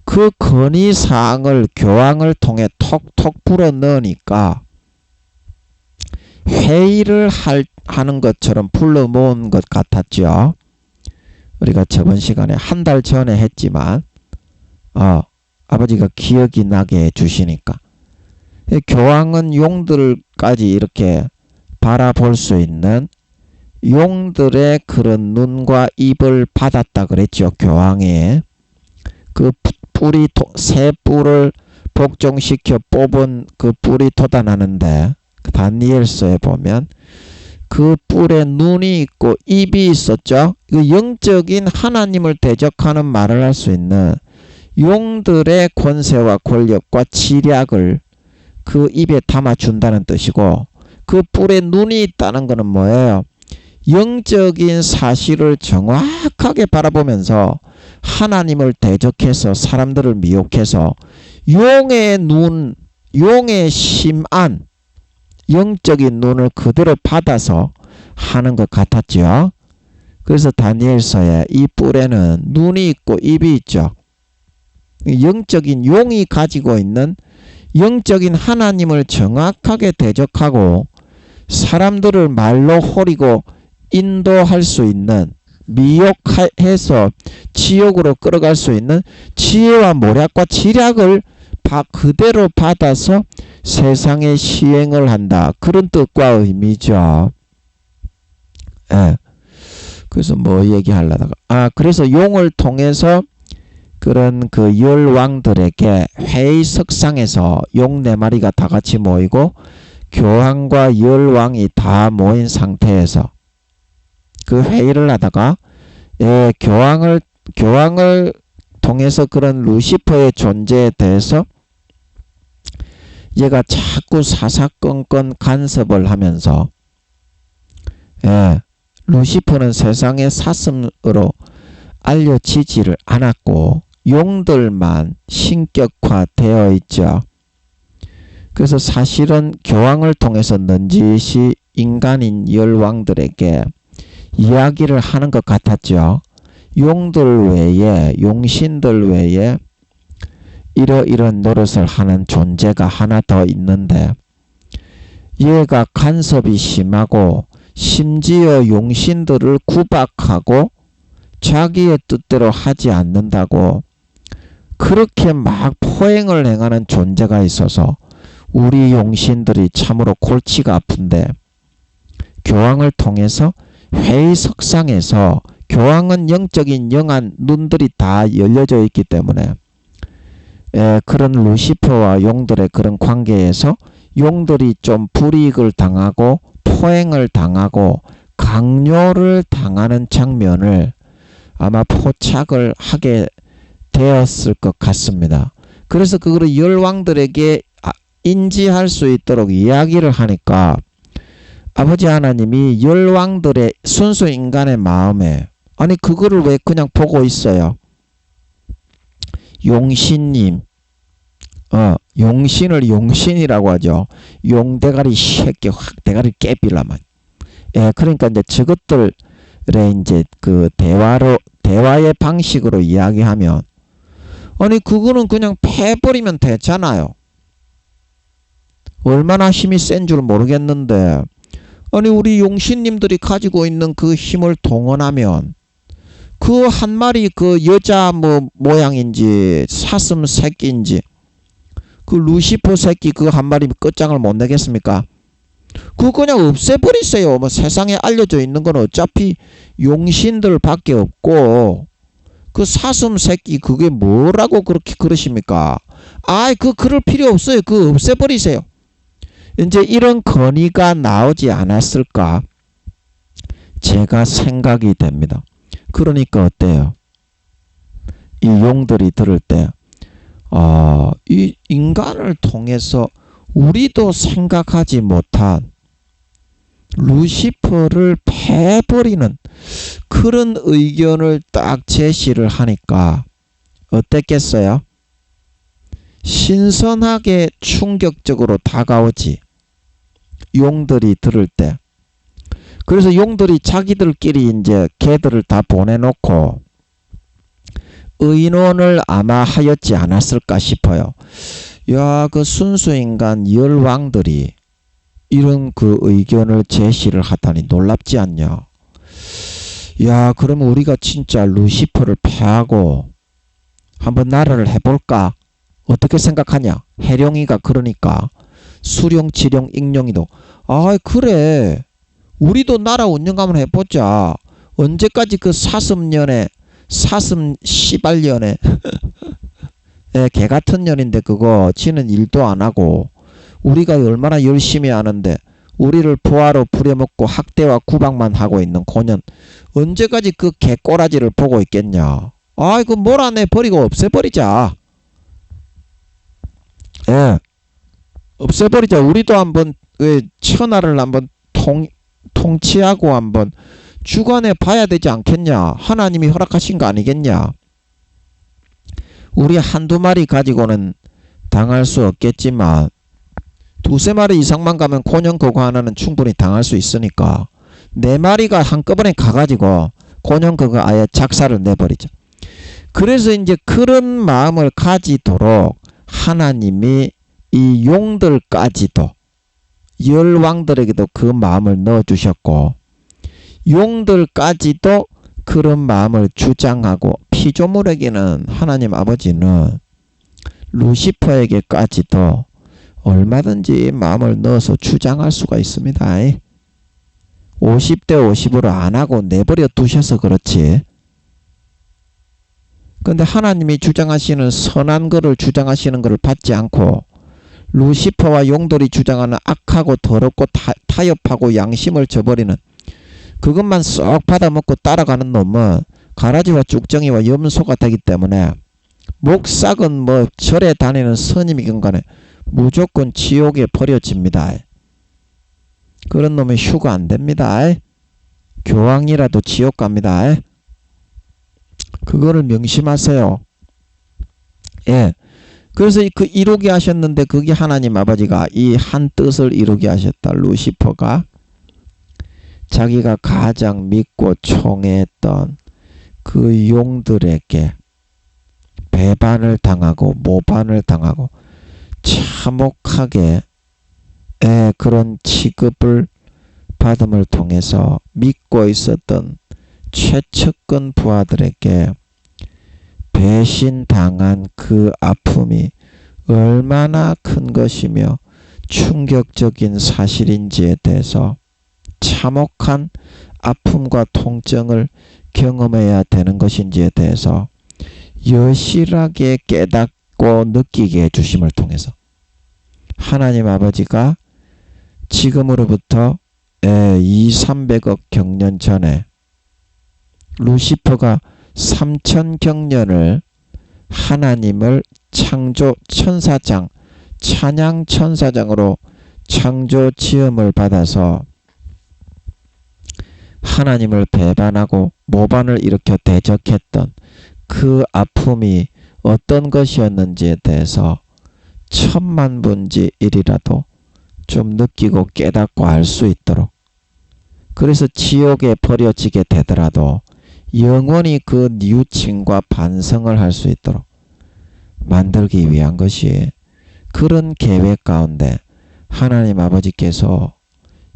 그 건의사항을 교황을 통해 톡톡 불어넣으니까 회의를 하는 것처럼 불러 모은 것 같았죠. 우리가 저번 시간에 한 달 전에 했지만 아버지가 기억이 나게 해주시니까 교황은 용들까지 이렇게 바라볼 수 있는 용들의 그런 눈과 입을 받았다 그랬죠. 교황이 그 뿔이 새 뿔을 복종시켜 뽑은 그 뿔이 돋아나는데 다니엘서에 보면 그 뿔에 눈이 있고 입이 있었죠. 그 영적인 하나님을 대적하는 말을 할 수 있는 용들의 권세와 권력과 지략을 그 입에 담아준다는 뜻이고 그 뿔에 눈이 있다는 것은 뭐예요? 영적인 사실을 정확하게 바라보면서 하나님을 대적해서 사람들을 미혹해서 용의 눈, 용의 심안, 영적인 눈을 그대로 받아서 하는 것 같았죠. 그래서 다니엘서에 이 뿔에는 눈이 있고 입이 있죠. 영적인 용이 가지고 있는 영적인 하나님을 정확하게 대적하고 사람들을 말로 호리고 인도할 수 있는 미혹해서 지옥으로 끌어갈 수 있는 지혜와 모략과 지략을 그대로 받아서 세상에 시행을 한다. 그런 뜻과 의미죠. 그래서 뭐 얘기하려다가 그래서 용을 통해서 그 그런 그 열왕들에게 회의석상에서 용 4마리가 다 같이 모이고 교황과 열왕이 다 모인 상태에서 그 회의를 하다가 교황을 통해서 그런 루시퍼의 존재에 대해서 얘가 자꾸 사사건건 간섭을 하면서 루시퍼는 세상의 사슴으로 알려지지를 않았고 용들만 신격화되어 있죠. 그래서 사실은 교황을 통해서 넌지시 인간인 열왕들에게 이야기를 하는 것 같았죠. 용들 외에, 용신들 외에 이러이런 노릇을 하는 존재가 하나 더 있는데 얘가 간섭이 심하고 심지어 용신들을 구박하고 자기의 뜻대로 하지 않는다고 그렇게 막 포행을 행하는 존재가 있어서 우리 용신들이 참으로 골치가 아픈데 교황을 통해서 회의석상에서 교황은 영적인 영한 눈들이 다 열려져 있기 때문에 그런 루시퍼와 용들의 그런 관계에서 용들이 좀 불이익을 당하고 포행을 당하고 강요를 당하는 장면을 아마 포착을 하게 되었을 것 같습니다. 그래서 그거를 열왕들에게 인지할 수 있도록 이야기를 하니까 아버지 하나님이 열왕들의 순수 인간의 마음에 아니 그거를 왜 그냥 보고 있어요? 용신님 용신을 용신이라고 하죠. 용대가리 새끼 확 대가리 깨빌라만. 그러니까 이제 저것들의 이제 그 대화의 방식으로 이야기하면 아니 그거는 그냥 패버리면 되잖아요. 얼마나 힘이 센 줄 모르겠는데 아니 우리 용신님들이 가지고 있는 그 힘을 동원하면 그 한 마리 그 여자 모양인지 사슴 새끼인지 그 루시퍼 새끼 그 한 마리 끝장을 못 내겠습니까? 그거 그냥 없애버리세요. 세상에 알려져 있는 건 어차피 용신들 밖에 없고 그 사슴 새끼 그게 뭐라고 그렇게 그러십니까? 그럴 필요 없어요. 그거 없애버리세요. 이제 이런 건의가 나오지 않았을까? 제가 생각이 됩니다. 그러니까 어때요? 이 용들이 들을 때 이 인간을 통해서 우리도 생각하지 못한 루시퍼를 패버리는 그런 의견을 딱 제시를 하니까 어땠겠어요? 신선하게 충격적으로 다가오지. 용들이 들을 때. 그래서 용들이 자기들끼리 이제 개들을 다 보내놓고 의논을 아마 하였지 않았을까 싶어요. 야, 그 순수인간 열왕들이 이런 그 의견을 제시를 하다니 놀랍지 않냐. 야, 그러면 우리가 진짜 루시퍼를 패하고 한번 나라를 해볼까? 어떻게 생각하냐? 해룡이가 그러니까 수룡, 지룡, 익룡이도 그래. 우리도 나라 운영 한번 해보자. 언제까지 그 사슴년에 사슴 씨발년에 개같은 년인데 그거 지는 일도 안하고 우리가 얼마나 열심히 하는데 우리를 부하로 부려먹고 학대와 구박만 하고 있는 고년 언제까지 그 개꼬라지를 보고 있겠냐. 그 몰아내버리고 없애버리자. 없애버리자. 우리도 한번 천하를 한번 통치하고 한번 주관해 봐야 되지 않겠냐. 하나님이 허락하신 거 아니겠냐. 우리 한두 마리 가지고는 당할 수 없겠지만 두세 마리 이상만 가면 곤형 그거 하나는 충분히 당할 수 있으니까 4마리가 한꺼번에 가가지고 곤형 그거 아예 작사를 내버리자. 그래서 이제 그런 마음을 가지도록 하나님이 이 용들까지도 열왕들에게도 그 마음을 넣어주셨고 용들까지도 그런 마음을 주장하고 피조물에게는 하나님 아버지는 루시퍼에게까지도 얼마든지 마음을 넣어서 주장할 수가 있습니다. 50대 50으로 안 하고 내버려 두셔서 그렇지. 근데 하나님이 주장하시는 선한 것을 주장하시는 것을 받지 않고 루시퍼와 용들이 주장하는 악하고 더럽고 타협하고 양심을 저버리는 그것만 쏙 받아먹고 따라가는 놈은 가라지와 쭉정이와 염소가 되기 때문에 목삭은 뭐 절에 다니는 스님이건 간에 무조건 지옥에 버려집니다. 그런 놈은 휴가 안 됩니다. 교황이라도 지옥 갑니다. 그거를 명심하세요. 예. 그래서 그 이루게 하셨는데 그게 하나님 아버지가 이 한 뜻을 이루게 하셨다. 루시퍼가 자기가 가장 믿고 총애했던 그 용들에게 배반을 당하고 모반을 당하고 참혹하게 그런 취급을 받음을 통해서 믿고 있었던 최측근 부하들에게 배신당한 그 아픔이 얼마나 큰 것이며 충격적인 사실인지에 대해서 참혹한 아픔과 통증을 경험해야 되는 것인지에 대해서 여실하게 깨닫고 느끼게 해주심을 통해서 하나님 아버지가 지금으로부터 200~300억 경년 전에 루시퍼가 3000경년을 하나님을 창조 천사장, 찬양 천사장으로 창조 지음을 받아서 하나님을 배반하고 모반을 일으켜 대적했던 그 아픔이 어떤 것이었는지에 대해서 10,000분지 1이라도 좀 느끼고 깨닫고 알 수 있도록, 그래서 지옥에 버려지게 되더라도 영원히 그 뉘우침과 반성을 할 수 있도록 만들기 위한 것이, 그런 계획 가운데 하나님 아버지께서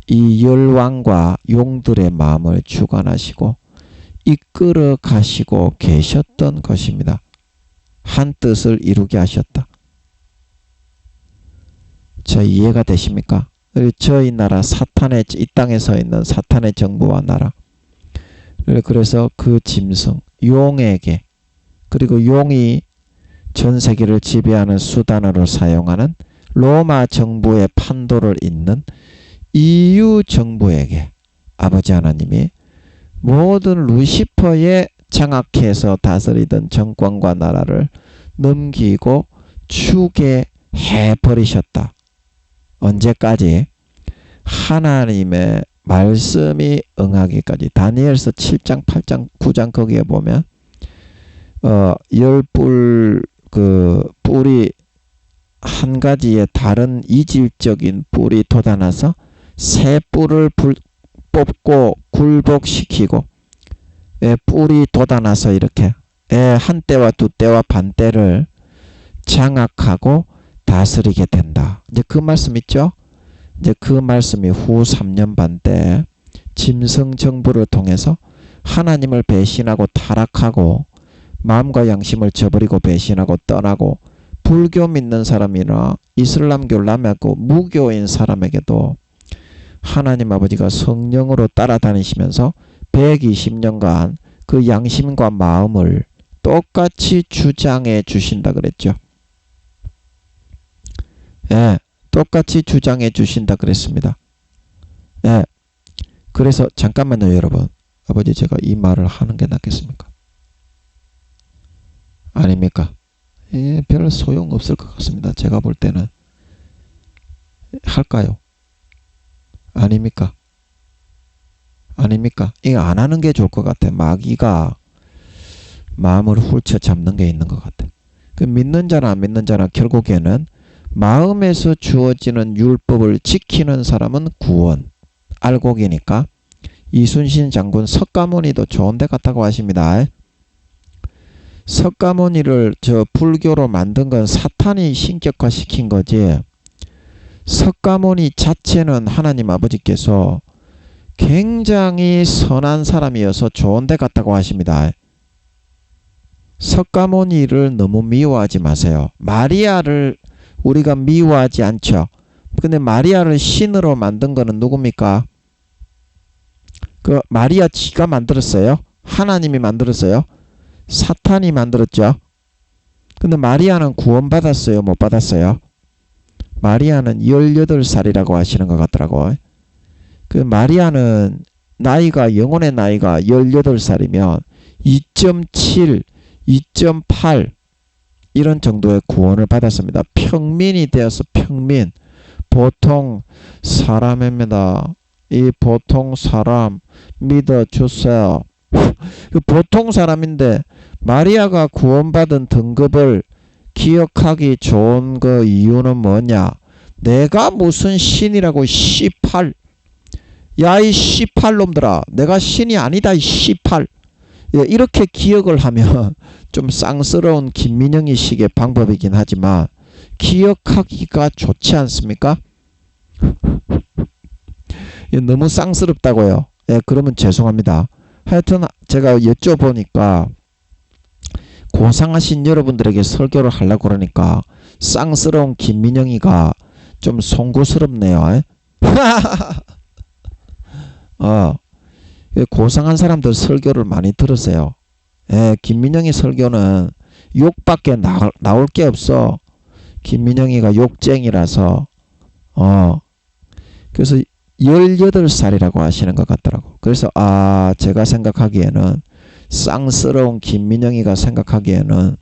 이 열왕과 용들의 마음을 주관하시고 이끌어 가시고 계셨던 것입니다. 한 뜻을 이루게 하셨다. 자, 이해가 되십니까? 저희 나라 사탄의, 이 땅에 서 있는 사탄의 정부와 나라, 그래서 그 짐승 용에게, 그리고 용이 전 세계를 지배하는 수단으로 사용하는 로마 정부의 판도를 잇는 EU 정부에게 아버지 하나님이 모든 루시퍼에 장악해서 다스리던 정권과 나라를 넘기고 추계해 버리셨다. 언제까지? 하나님의 말씀이 응하기까지. 다니엘서 7장, 8장, 9장 거기에 보면 열뿔 그 뿔이 한 가지의 다른 이질적인 뿔이 돋아나서 새 뿔을 뽑고 굴복시키고 뿔이 돋아나서 이렇게 한때와 두때와 반때를 장악하고 다스리게 된다. 이제 그 말씀 있죠? 이제 그 말씀이 후 3년 반 때 짐승 정부를 통해서 하나님을 배신하고 타락하고 마음과 양심을 저버리고 배신하고 떠나고 불교 믿는 사람이나 이슬람교를 남하고 무교인 사람에게도 하나님 아버지가 성령으로 따라다니시면서 120년간 그 양심과 마음을 똑같이 주장해 주신다 그랬죠. 똑같이 주장해 주신다 그랬습니다. 그래서 잠깐만요 여러분. 아버지, 제가 이 말을 하는 게 낫겠습니까? 아닙니까? 별 소용없을 것 같습니다. 제가 볼 때는. 할까요? 아닙니까? 아닙니까? 이거 안 하는 게 좋을 것 같아. 마귀가 마음을 훌쳐 잡는 게 있는 것 같아. 그 믿는 자나 안 믿는 자나 결국에는 마음에서 주어지는 율법을 지키는 사람은 구원, 알곡이니까. 이순신 장군 석가모니도 좋은 데 갔다고 하십니다. 석가모니를 저 불교로 만든 건 사탄이 신격화시킨 거지, 석가모니 자체는 하나님 아버지께서 굉장히 선한 사람이어서 좋은 데 갔다고 하십니다. 석가모니를 너무 미워하지 마세요. 마리아를 우리가 미워하지 않죠. 근데 마리아를 신으로 만든 거는 누굽니까? 그 마리아 지가 만들었어요? 하나님이 만들었어요? 사탄이 만들었죠. 근데 마리아는 구원받았어요? 못 받았어요? 마리아는 18살이라고 하시는 것 같더라고. 그 마리아는 나이가, 영혼의 나이가 18살이면 2.7, 2.8 이런 정도의 구원을 받았습니다. 평민이 되어서 평민. 보통 사람입니다. 이 보통 사람 믿어주세요. 그 보통 사람인데 마리아가 구원받은 등급을 기억하기 좋은 그 이유는 뭐냐? 내가 무슨 신이라고 18. 야, 이 18놈들아. 내가 신이 아니다, 이 18. 이렇게 기억을 하면 좀 쌍스러운 김민영이 식의 방법이긴 하지만 기억하기가 좋지 않습니까? 너무 쌍스럽다고요. 예, 그러면 죄송합니다. 하여튼 제가 여쭤보니까 고상하신 여러분들에게 설교를 하려고 그러니까 쌍스러운 김민영이가 좀 송구스럽네요. 고상한 사람들 설교를 많이 들으세요. 예, 김민영이 설교는 욕밖에 나올 게 없어. 김민영이가 욕쟁이라서 그래서 18살이라고 하시는 것 같더라고. 그래서 제가 생각하기에는 쌍스러운 김민영이가 생각하기에는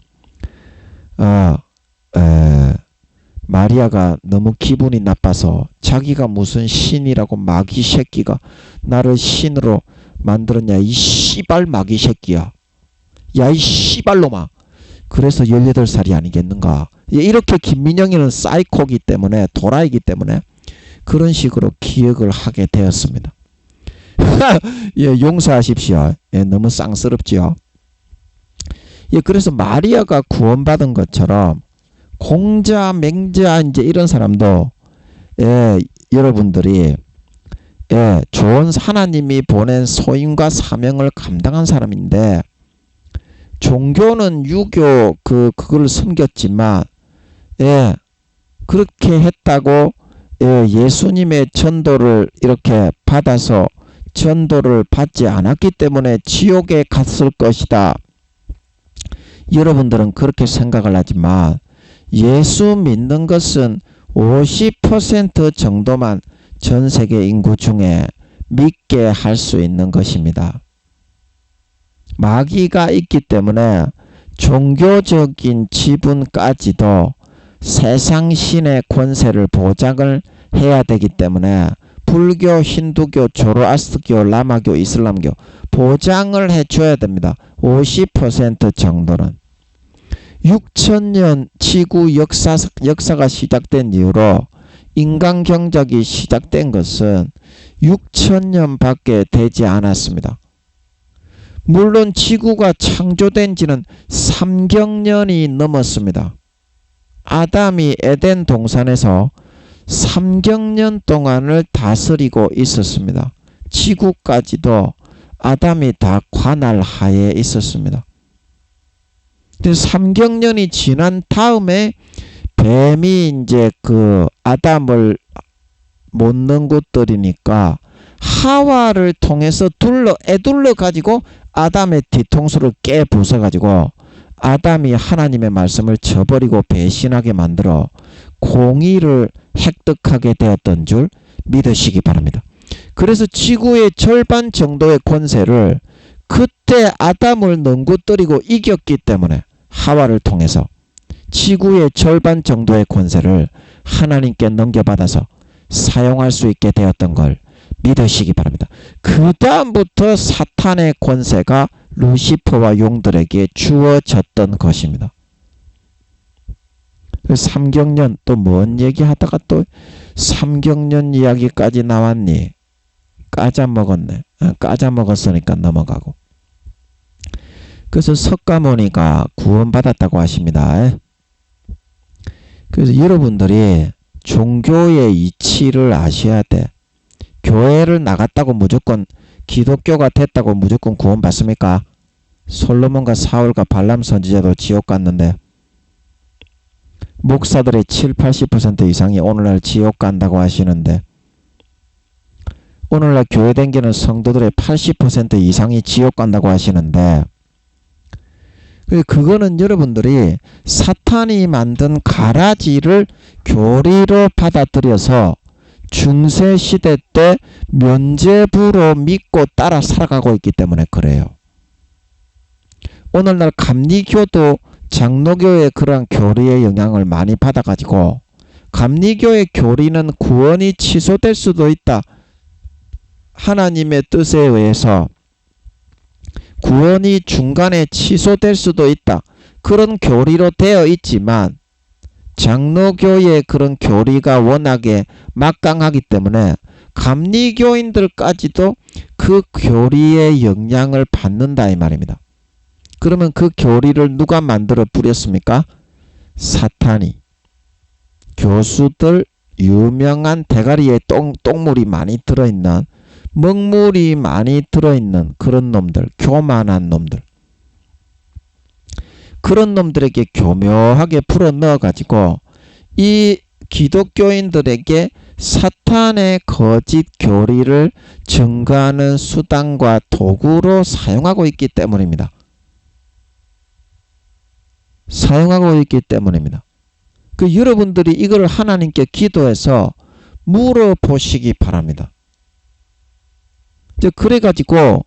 마리아가 너무 기분이 나빠서 자기가 무슨 신이라고 마귀 새끼가 나를 신으로 만들었냐 이 씨발 마귀 새끼야. 야 이 씨발놈아. 그래서 18살이 아니겠는가. 이렇게 김민영이는 사이코기 때문에 도라이기 때문에 그런 식으로 기억을 하게 되었습니다. 예, 용서하십시오. 예, 너무 쌍스럽지요. 예, 그래서 마리아가 구원받은 것처럼 공자, 맹자 이제 이런 사람도 여러분들이 좋은 하나님이 보낸 소임과 사명을 감당한 사람인데 종교는 유교 그걸 섬겼지만 그렇게 했다고 예수님의 전도를 이렇게 받아서 전도를 받지 않았기 때문에 지옥에 갔을 것이다. 여러분들은 그렇게 생각을 하지만 예수 믿는 것은 50% 정도만 전 세계 인구 중에 믿게 할 수 있는 것입니다. 마귀가 있기 때문에 종교적인 지분까지도 세상 신의 권세를 보장을 해야 되기 때문에 불교, 힌두교, 조로아스트교, 라마교, 이슬람교 보장을 해줘야 됩니다. 50% 정도는. 6천년 지구 역사가 시작된 이후로 인간 경작이 시작된 것은 6천년밖에 되지 않았습니다. 물론 지구가 창조된 지는 3경년이 넘었습니다. 아담이 에덴 동산에서 3경년 동안을 다스리고 있었습니다. 지구까지도 아담이 다 관할 하에 있었습니다. 3경년이 지난 다음에 뱀이 이제 그 아담을 못 넣은 것들이니까 하와를 통해서 애둘러 가지고 아담의 뒤통수를 깨 부숴 가지고 아담이 하나님의 말씀을 저버리고 배신하게 만들어 공의를 획득하게 되었던 줄 믿으시기 바랍니다. 그래서 지구의 절반 정도의 권세를 그때 아담을 넘고뜨리고 이겼기 때문에 하와를 통해서 지구의 절반 정도의 권세를 하나님께 넘겨받아서 사용할 수 있게 되었던 걸 믿으시기 바랍니다. 그 다음부터 사탄의 권세가 루시퍼와 용들에게 주어졌던 것입니다. 3경년 또 뭔 얘기하다가 또 3경년 이야기까지 나왔니? 까자먹었네. 까자먹었으니까 넘어가고. 그래서 석가모니가 구원받았다고 하십니다. 그래서 여러분들이 종교의 이치를 아셔야 돼. 교회를 나갔다고 무조건 기독교가 됐다고 무조건 구원받습니까? 솔로몬과 사울과 발람 선지자도 지옥 갔는데 목사들의 70-80% 이상이 오늘날 지옥 간다고 하시는데 오늘날 교회 댕기는 성도들의 80% 이상이 지옥 간다고 하시는데 그거는 여러분들이 사탄이 만든 가라지를 교리로 받아들여서 중세시대 때 면죄부로 믿고 따라 살아가고 있기 때문에 그래요. 오늘날 감리교도 장로교의 그러한 교리의 영향을 많이 받아가지고 감리교의 교리는 구원이 취소될 수도 있다. 하나님의 뜻에 의해서 구원이 중간에 취소될 수도 있다. 그런 교리로 되어 있지만 장로교의 그런 교리가 워낙에 막강하기 때문에 감리교인들까지도 그 교리의 영향을 받는다 이 말입니다. 그러면 그 교리를 누가 만들어 뿌렸습니까? 사탄이. 교수들, 유명한 대가리에 똥물이 많이 들어있는, 먹물이 많이 들어있는 그런 놈들, 교만한 놈들. 그런 놈들에게 교묘하게 풀어 넣어가지고 이 기독교인들에게 사탄의 거짓 교리를 증거하는 수단과 도구로 사용하고 있기 때문입니다. 사용하고 있기 때문입니다. 여러분들이 이걸 하나님께 기도해서 물어보시기 바랍니다. 그래가지고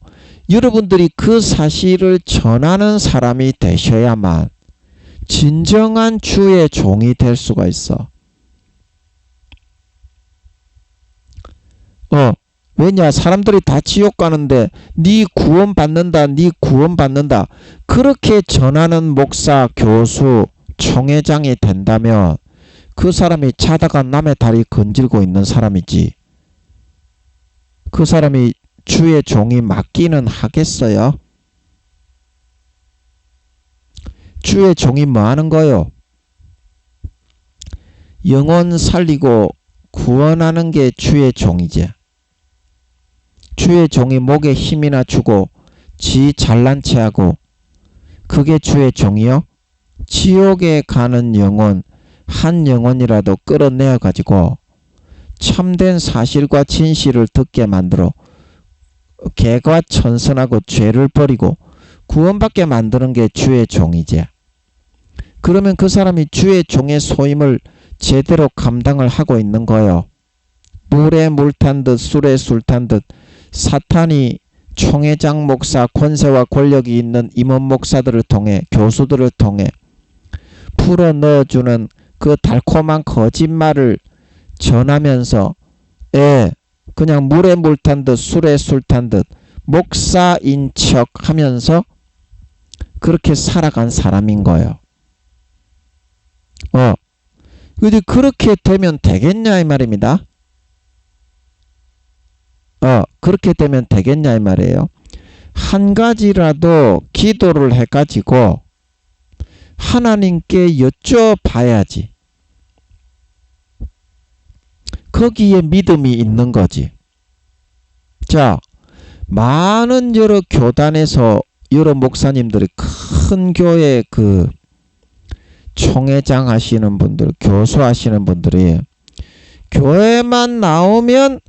여러분들이 그 사실을 전하는 사람이 되셔야만 진정한 주의 종이 될 수가 있어. 왜냐? 사람들이 다 지옥 가는데 네 구원 받는다, 네 구원 받는다. 그렇게 전하는 목사, 교수, 총회장이 된다면 그 사람이 자다가 남의 다리 건질고 있는 사람이지. 그 사람이 주의 종이 맞기는 하겠어요? 주의 종이 뭐 하는 거요? 영혼 살리고 구원하는 게 주의 종이지. 주의 종이 목에 힘이나 주고 지 잘난 체하고 그게 주의 종이요? 지옥에 가는 영혼 한 영혼이라도 끌어내어 가지고 참된 사실과 진실을 듣게 만들어 개과천선하고 죄를 버리고 구원받게 만드는 게 주의 종이지. 그러면 그 사람이 주의 종의 소임을 제대로 감당을 하고 있는 거예요. 물에 물 탄 듯 술에 술 탄 듯 사탄이 총회장 목사, 권세와 권력이 있는 임원 목사들을 통해, 교수들을 통해 풀어 넣어주는 그 달콤한 거짓말을 전하면서 그냥 물에 물 탄 듯 술에 술 탄 듯 목사인 척 하면서 그렇게 살아간 사람인 거예요. 근데 그렇게 되면 되겠냐 이 말입니다. 그렇게 되면 되겠냐 이 말이에요. 한 가지라도 기도를 해가지고 하나님께 여쭤봐야지. 거기에 믿음이 있는 거지. 자, 많은 여러 교단에서 여러 목사님들이 큰 교회 그 총회장 하시는 분들, 교수 하시는 분들이 교회만 나오면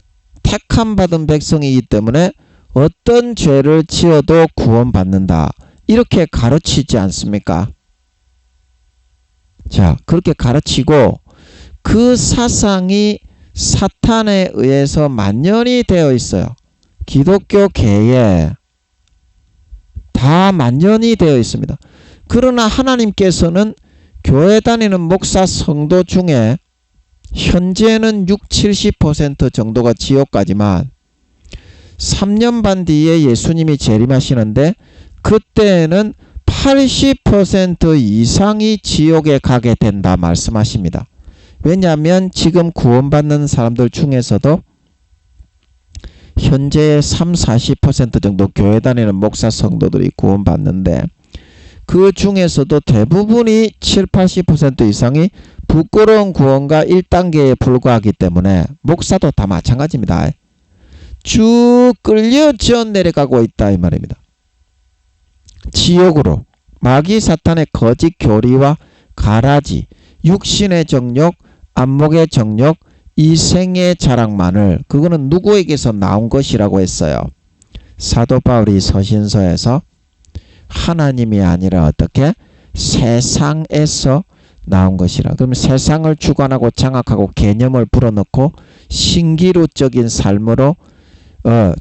택함 받은 백성이기 때문에 어떤 죄를 지어도 구원받는다. 이렇게 가르치지 않습니까? 자, 그렇게 가르치고 그 사상이 사탄에 의해서 만연이 되어 있어요. 기독교계에 다 만연이 되어 있습니다. 그러나 하나님께서는 교회 다니는 목사 성도 중에 현재는 60-70% 정도가 지옥 가지만 3년 반 뒤에 예수님이 재림하시는데 그때는 80% 이상이 지옥에 가게 된다 말씀하십니다. 왜냐하면 지금 구원받는 사람들 중에서도 현재 30-40% 정도 교회 다니는 목사 성도들이 구원받는데 그 중에서도 대부분이 70-80% 이상이 부끄러운 구원과 1단계에 불과하기 때문에 목사도 다 마찬가지입니다. 쭉 끌려져 내려가고 있다 이 말입니다. 지옥으로 마귀 사탄의 거짓 교리와 가라지, 육신의 정욕, 안목의 정욕, 이생의 자랑만을 그거는 누구에게서 나온 것이라고 했어요. 사도 바울이 서신서에서 하나님이 아니라 어떻게? 세상에서 나온 것이라. 그러면 세상을 주관하고 장악하고 개념을 불어넣고 신기루적인 삶으로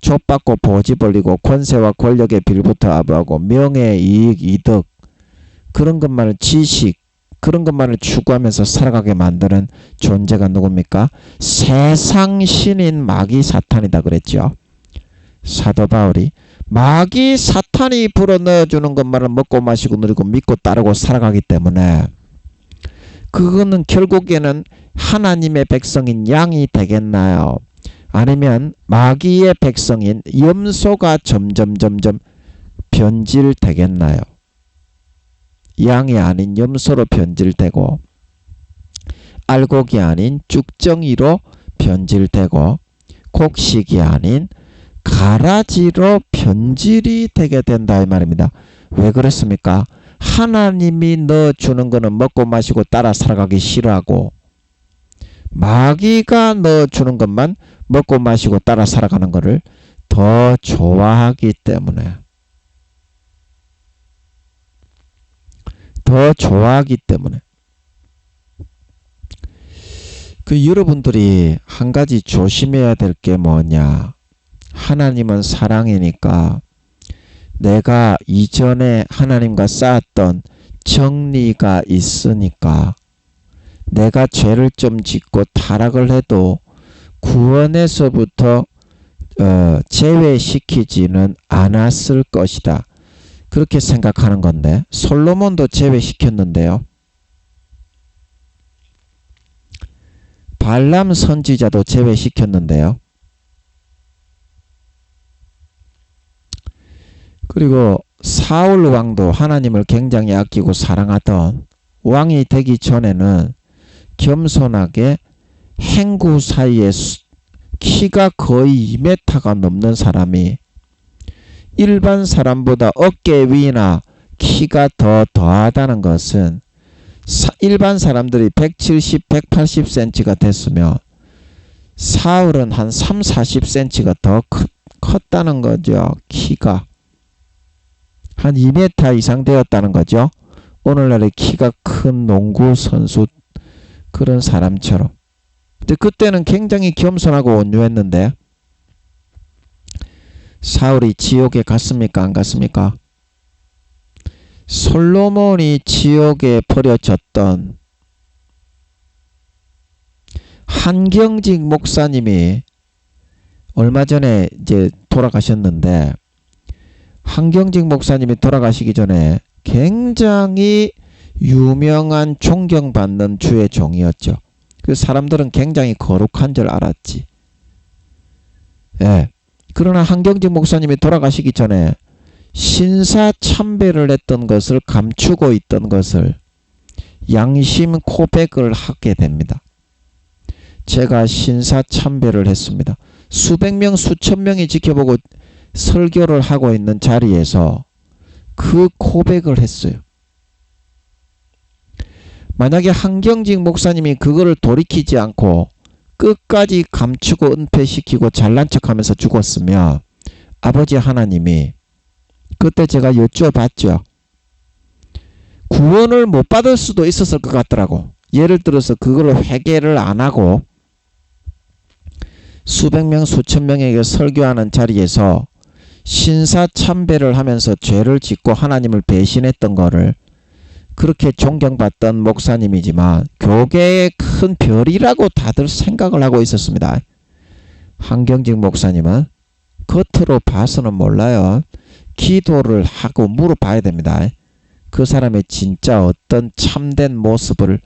족받고 보지 벌리고 권세와 권력에 빌부터 아부하고 명예, 이익, 이득 그런 것만을 지식 그런 것만을 추구하면서 살아가게 만드는 존재가 누굽니까? 세상 신인 마귀 사탄이다 그랬죠. 사도 바울이 마귀 사탄이 불어넣어주는 것만을 먹고 마시고 누리고 믿고 따르고 살아가기 때문에 그거는 결국에는 하나님의 백성인 양이 되겠나요? 아니면 마귀의 백성인 염소가 점점 변질되겠나요? 양이 아닌 염소로 변질되고 알곡이 아닌 쭉정이로 변질되고 곡식이 아닌 가라지로 변질이 되게 된다 이 말입니다. 왜 그렇습니까? 하나님이 넣어주는 거는 먹고 마시고 따라 살아가기 싫어하고 마귀가 넣어주는 것만 먹고 마시고 따라 살아가는 것을 더 좋아하기 때문에 여러분들이 한 가지 조심해야 될 게 뭐냐? 하나님은 사랑이니까 내가 이전에 하나님과 쌓았던 정리가 있으니까 내가 죄를 좀 짓고 타락을 해도 구원에서부터 제외시키지는 않았을 것이다. 그렇게 생각하는 건데 솔로몬도 제외시켰는데요. 발람 선지자도 제외시켰는데요. 그리고 사울 왕도 하나님을 굉장히 아끼고 사랑하던 왕이 되기 전에는 겸손하게 행구 사이에 키가 거의 2m가 넘는 사람이 일반 사람보다 어깨 위나 키가 더하다는 것은 일반 사람들이 170, 180cm가 됐으면 사울은 한 3, 40cm가 더 컸다는 거죠. 키가 한 2m 이상 되었다는 거죠. 오늘날의 키가 큰 농구 선수 그런 사람처럼. 근데 그때는 굉장히 겸손하고 온유했는데 사울이 지옥에 갔습니까? 안 갔습니까? 솔로몬이 지옥에 버려졌던 한경직 목사님이 얼마 전에 이제 돌아가셨는데 한경직 목사님이 돌아가시기 전에 굉장히 유명한 존경받는 주의 종이었죠. 그 사람들은 굉장히 거룩한 줄 알았지. 예. 그러나 한경직 목사님이 돌아가시기 전에 신사참배를 했던 것을 감추고 있던 것을 양심 고백을 하게 됩니다. 제가 신사참배를 했습니다. 수백 명 수천 명이 지켜보고 설교를 하고 있는 자리에서 그 고백을 했어요. 만약에 한경직 목사님이 그거를 돌이키지 않고 끝까지 감추고 은폐시키고 잘난 척하면서 죽었으면 아버지 하나님이 그때 제가 여쭤봤죠. 구원을 못 받을 수도 있었을 것 같더라고. 예를 들어서 그걸 회개를 안 하고 수백 명 수천 명에게 설교하는 자리에서 신사참배를 하면서 죄를 짓고 하나님을 배신했던 거를 그렇게 존경받던 목사님이지만 교계의 큰 별이라고 다들 생각을 하고 있었습니다. 한경직 목사님은 겉으로 봐서는 몰라요. 기도를 하고 물어봐야 됩니다. 그 사람의 진짜 어떤 참된 모습을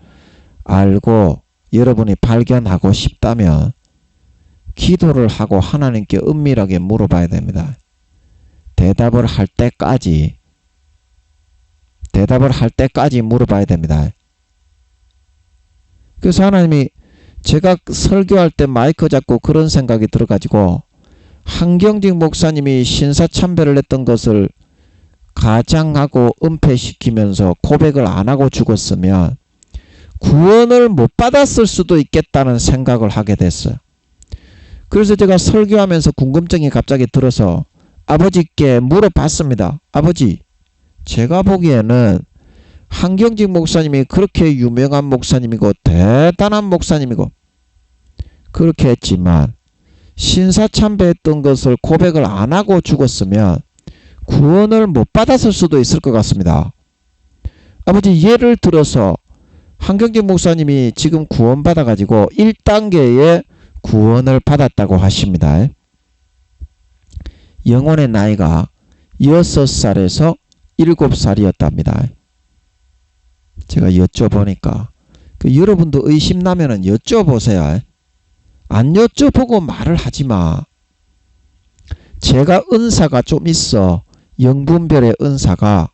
알고 여러분이 발견하고 싶다면 기도를 하고 하나님께 은밀하게 물어봐야 됩니다. 대답을 할 때까지 물어봐야 됩니다. 그래서 하나님이 제가 설교할 때 마이크 잡고 그런 생각이 들어가지고 한경직 목사님이 신사참배를 했던 것을 가장하고 은폐시키면서 고백을 안 하고 죽었으면 구원을 못 받았을 수도 있겠다는 생각을 하게 됐어요. 그래서 제가 설교하면서 궁금증이 갑자기 들어서 아버지께 물어봤습니다. 아버지, 제가 보기에는 한경직 목사님이 그렇게 유명한 목사님이고 대단한 목사님이고 그렇게 했지만 신사참배했던 것을 고백을 안 하고 죽었으면 구원을 못 받았을 수도 있을 것 같습니다. 아버지, 예를 들어서 한경직 목사님이 지금 구원받아 가지고 1단계의 구원을 받았다고 하십니다. 영혼의 나이가 6살에서 7살이었답니다. 제가 여쭤보니까 여러분도 의심나면 여쭤보세요. 안 여쭤보고 말을 하지마. 제가 은사가 좀 있어. 영분별의 은사가.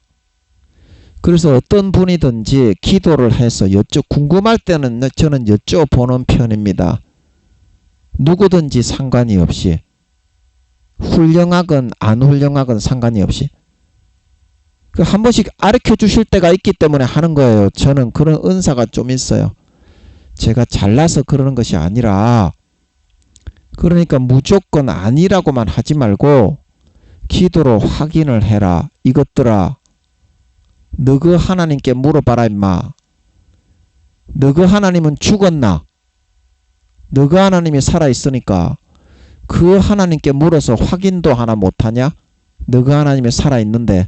그래서 어떤 분이든지 기도를 해서 궁금할 때는 저는 여쭤보는 편입니다. 누구든지 상관이 없이. 훌륭하건 안 훌륭하건 상관이 없이. 한 번씩 가르쳐 주실 때가 있기 때문에 하는 거예요. 저는 그런 은사가 좀 있어요. 제가 잘나서 그러는 것이 아니라, 그러니까 무조건 아니라고만 하지 말고 기도로 확인을 해라. 이것들아, 너그 하나님께 물어봐라 임마. 너그 하나님은 죽었나? 너그 하나님이 살아있으니까 그 하나님께 물어서 확인도 하나 못하냐? 너그 하나님이 살아있는데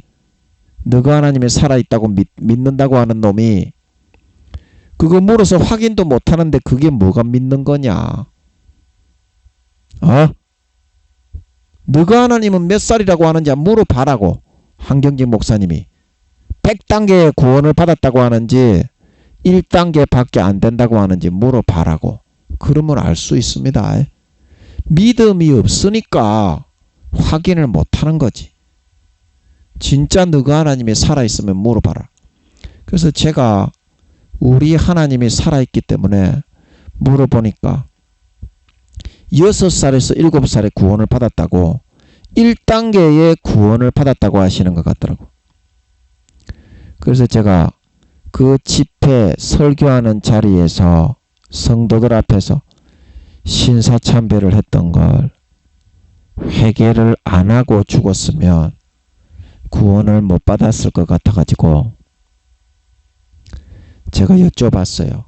너그 하나님이 살아있다고 믿는다고 하는 놈이 그거 물어서 확인도 못하는데 그게 뭐가 믿는 거냐? 너그 하나님은 몇 살이라고 하는지 물어봐라고. 한경직 목사님이 100단계의 구원을 받았다고 하는지 1단계 밖에 안 된다고 하는지 물어봐라고. 그러면 알 수 있습니다. 믿음이 없으니까 확인을 못하는 거지. 진짜 너가 하나님이 살아있으면 물어봐라. 그래서 제가 우리 하나님이 살아있기 때문에 물어보니까 6살에서 7살에 구원을 받았다고 1단계의 구원을 받았다고 하시는 것 같더라고. 그래서 제가 그 집회 설교하는 자리에서 성도들 앞에서 신사참배를 했던 걸 회개를 안 하고 죽었으면 구원을 못 받았을 것 같아가지고 제가 여쭤봤어요.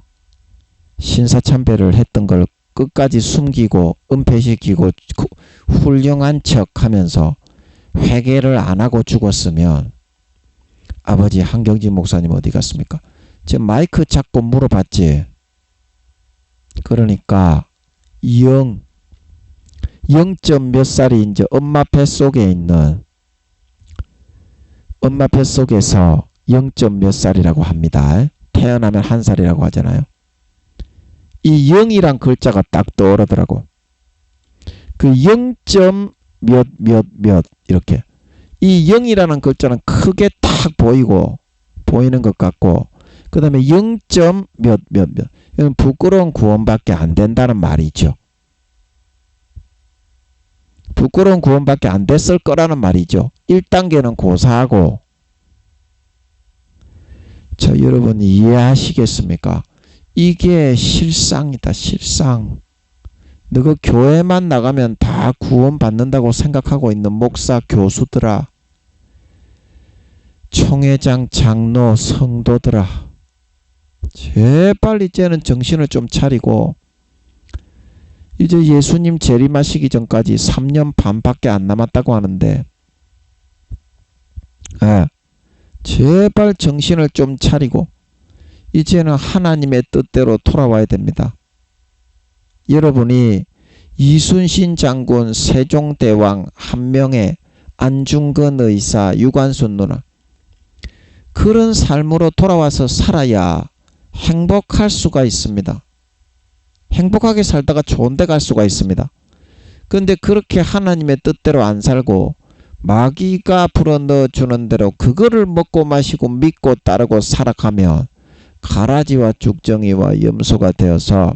신사참배를 했던 걸 끝까지 숨기고 은폐시키고 훌륭한 척 하면서 회개를 안 하고 죽었으면 아버지 한경직 목사님 어디 갔습니까? 제가 마이크 잡고 물어봤지. 그러니까 0점 몇 살이 이제 엄마 뱃속에 있는 엄마 뱃속에서 0점 몇 살이라고 합니다. 태어나면 1살이라고 하잖아요. 이 0이란 글자가 딱 떠오르더라고. 그 0점 몇 이렇게 이 0이라는 글자는 크게 딱 보이는 것 같고, 그 다음에 0점 몇 이건 부끄러운 구원밖에 안 된다는 말이죠. 부끄러운 구원밖에 안 됐을 거라는 말이죠. 1단계는 고사하고. 자, 여러분 이해하시겠습니까? 이게 실상이다. 실상. 너가 교회만 나가면 다 구원받는다고 생각하고 있는 목사, 교수들아, 총회장, 장로, 성도들아, 제발 이제는 정신을 좀 차리고, 이제 예수님 재림하시기 전까지 3년 반밖에 안 남았다고 하는데, 제발 정신을 좀 차리고 이제는 하나님의 뜻대로 돌아와야 됩니다. 여러분이 이순신 장군, 세종대왕, 한명회, 안중근 의사, 유관순 누나, 그런 삶으로 돌아와서 살아야 행복할 수가 있습니다. 행복하게 살다가 좋은 데 갈 수가 있습니다. 그런데 그렇게 하나님의 뜻대로 안 살고 마귀가 불어넣어주는 대로 그거를 먹고 마시고 믿고 따르고 살아가면 가라지와 죽정이와 염소가 되어서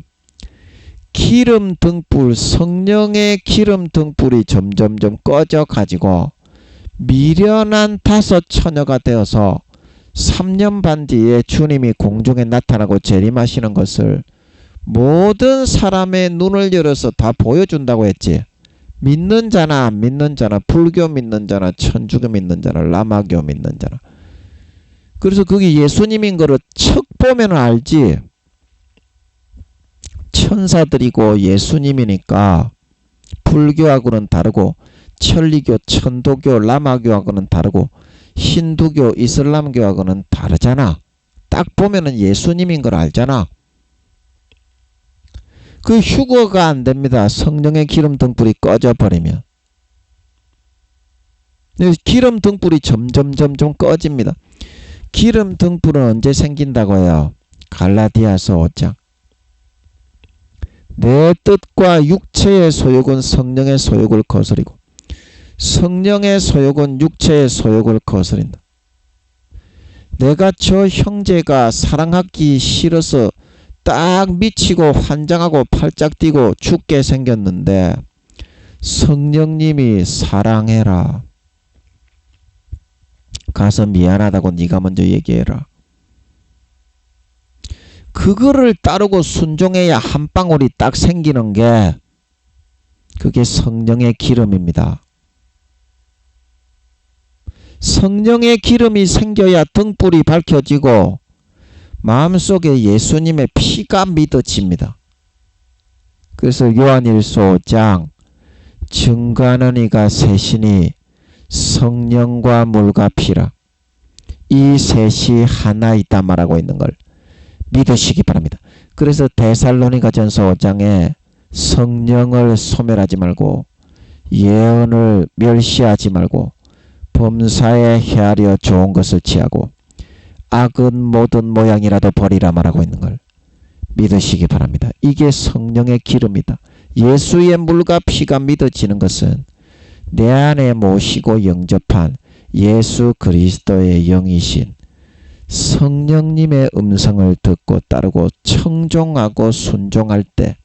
기름 등불, 성령의 기름 등불이 점점점 꺼져 가지고 미련한 5처녀가 되어서 3년 반 뒤에 주님이 공중에 나타나고 재림하시는 것을 모든 사람의 눈을 열어서 다 보여준다고 했지. 믿는 자나 안 믿는 자나, 불교 믿는 자나, 천주교 믿는 자나, 라마교 믿는 자나, 그래서 그게 예수님인 거를 척 보면 알지. 천사들이고 예수님이니까 불교하고는 다르고 천리교, 천도교, 라마교하고는 다르고 힌두교, 이슬람교하고는 다르잖아. 딱 보면은 예수님인 걸 알잖아. 그 휴거가 안 됩니다. 성령의 기름 등불이 꺼져 버리면. 기름 등불이 점점 꺼집니다. 기름 등불은 언제 생긴다고요? 갈라디아서 5장. 내 뜻과 육체의 소욕은 성령의 소욕을 거스리고 성령의 소욕은 육체의 소욕을 거스린다. 내가 저 형제가 사랑하기 싫어서 딱 미치고 환장하고 팔짝 뛰고 죽게 생겼는데 성령님이 사랑해라. 가서 미안하다고 네가 먼저 얘기해라. 그거를 따르고 순종해야 한 방울이 딱 생기는 게 그게 성령의 기름입니다. 성령의 기름이 생겨야 등불이 밝혀지고 마음속에 예수님의 피가 믿어집니다. 그래서 요한일서 5장 증거하는 이가 셋이니 성령과 물과 피라. 이 셋이 하나이다 말하고 있는 걸 믿으시기 바랍니다. 그래서 데살로니가전서 5장에 성령을 소멸하지 말고 예언을 멸시하지 말고 범사에 헤아려 좋은 것을 취하고 악은 모든 모양이라도 버리라 말하고 있는 걸 믿으시기 바랍니다. 이게 성령의 기름이다. 예수의 물과 피가 믿어지는 것은 내 안에 모시고 영접한 예수 그리스도의 영이신 성령님의 음성을 듣고 따르고 청종하고 순종할 때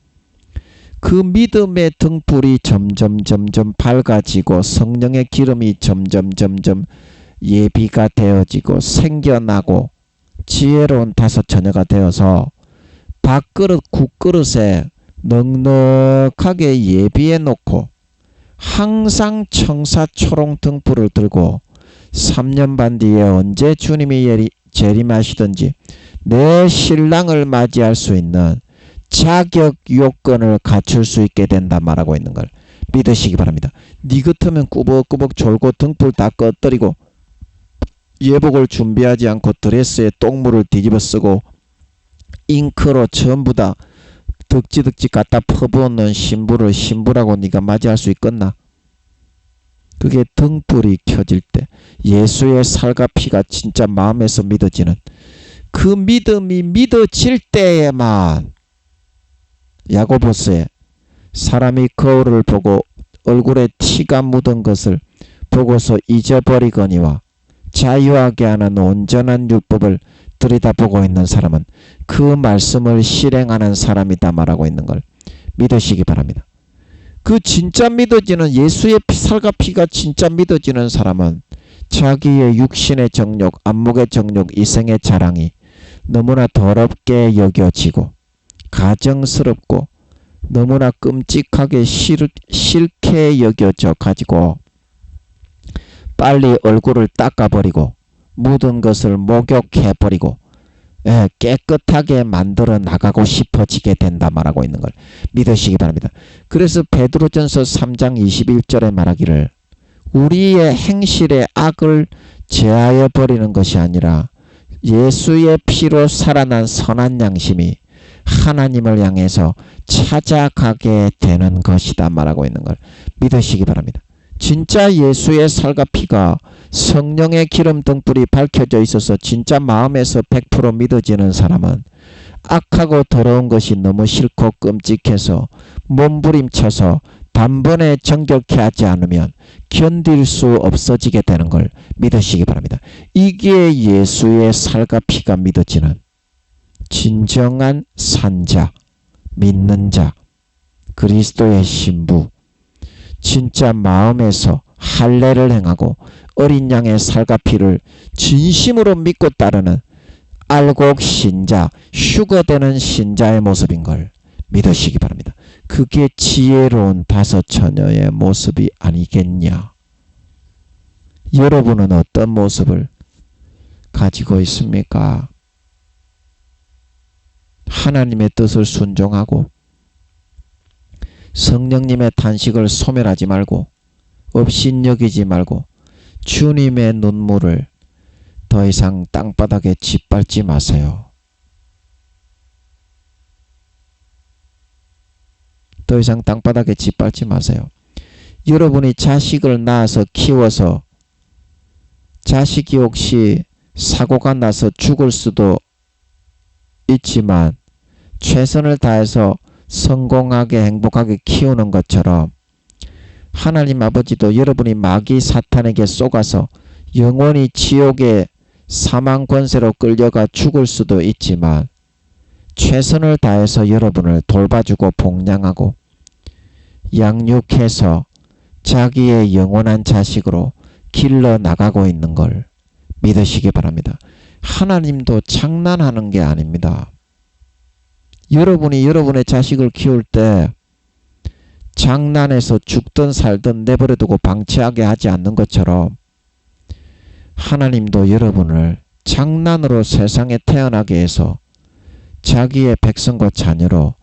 그 믿음의 등불이 점점 밝아지고 성령의 기름이 점점 예비가 되어지고 생겨나고 지혜로운 다섯 처녀가 되어서 밥그릇 국그릇에 넉넉하게 예비해 놓고 항상 청사초롱 등불을 들고 3년 반 뒤에 언제 주님이 재림하시든지 내 신랑을 맞이할 수 있는 자격 요건을 갖출 수 있게 된다 말하고 있는 걸 믿으시기 바랍니다. 니 같으면 꾸벅꾸벅 졸고 등불 다 꺼뜨리고 예복을 준비하지 않고 드레스에 똥물을 뒤집어 쓰고 잉크로 전부 다 덕지덕지 갖다 퍼부어놓은 신부를 신부라고 네가 맞이할 수 있겠나? 그게 등불이 켜질 때 예수의 살과 피가 진짜 마음에서 믿어지는 그 믿음이 믿어질 때에만 야고보서에 사람이 거울을 보고 얼굴에 티가 묻은 것을 보고서 잊어버리거니와 자유하게 하는 온전한 율법을 들여다보고 있는 사람은 그 말씀을 실행하는 사람이다 말하고 있는 걸 믿으시기 바랍니다. 그 진짜 믿어지는 예수의 살과 피가 진짜 믿어지는 사람은 자기의 육신의 정욕, 안목의 정욕, 이생의 자랑이 너무나 더럽게 여겨지고 가정스럽고 너무나 끔찍하게 싫게 여겨져 가지고 빨리 얼굴을 닦아버리고 묻은 것을 목욕해버리고 깨끗하게 만들어 나가고 싶어지게 된다 말하고 있는 걸 믿으시기 바랍니다. 그래서 베드로전서 3장 21절에 말하기를 우리의 행실의 악을 제하여 버리는 것이 아니라 예수의 피로 살아난 선한 양심이 하나님을 향해서 찾아가게 되는 것이다 말하고 있는 걸 믿으시기 바랍니다. 진짜 예수의 살과 피가 성령의 기름 등불이 밝혀져 있어서 진짜 마음에서 100% 믿어지는 사람은 악하고 더러운 것이 너무 싫고 끔찍해서 몸부림쳐서 단번에 정결케 하지 않으면 견딜 수 없어지게 되는 걸 믿으시기 바랍니다. 이게 예수의 살과 피가 믿어지는 진정한 산자, 믿는 자, 그리스도의 신부, 진짜 마음에서 할례를 행하고 어린 양의 살과 피를 진심으로 믿고 따르는 알곡 신자, 휴거되는 신자의 모습인 걸 믿으시기 바랍니다. 그게 지혜로운 다섯 처녀의 모습이 아니겠냐? 여러분은 어떤 모습을 가지고 있습니까? 하나님의 뜻을 순종하고 성령님의 탄식을 소멸하지 말고 업신여기지 말고 주님의 눈물을 더 이상 땅바닥에 짓밟지 마세요. 더 이상 땅바닥에 짓밟지 마세요. 여러분이 자식을 낳아서 키워서 자식이 혹시 사고가 나서 죽을 수도 있지만 최선을 다해서 성공하게 행복하게 키우는 것처럼 하나님 아버지도 여러분이 마귀 사탄에게 쏘가서 영원히 지옥의 사망 권세로 끌려가 죽을 수도 있지만 최선을 다해서 여러분을 돌봐주고 복양하고 양육해서 자기의 영원한 자식으로 길러 나가고 있는 걸 믿으시기 바랍니다. 하나님도 장난하는 게 아닙니다. 여러분이 여러분의 자식을 키울 때 장난해서 죽든 살든 내버려두고 방치하게 하지 않는 것처럼 하나님도 여러분을 장난으로 세상에 태어나게 해서 자기의 백성과 자녀로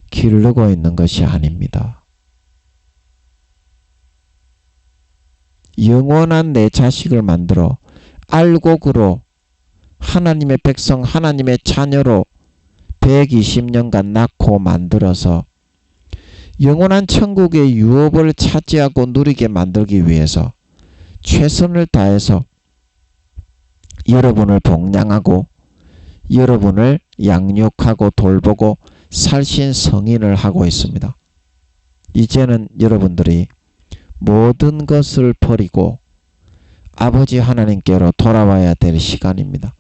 기르고 있는 것이 아닙니다. 영원한 내 자식을 만들어 알곡으로 하나님의 백성, 하나님의 자녀로 120년간 낳고 만들어서 영원한 천국의 유업을 차지하고 누리게 만들기 위해서 최선을 다해서 여러분을 복양하고 여러분을 양육하고 돌보고 살신 성인을 하고 있습니다. 이제는 여러분들이 모든 것을 버리고 아버지 하나님께로 돌아와야 될 시간입니다.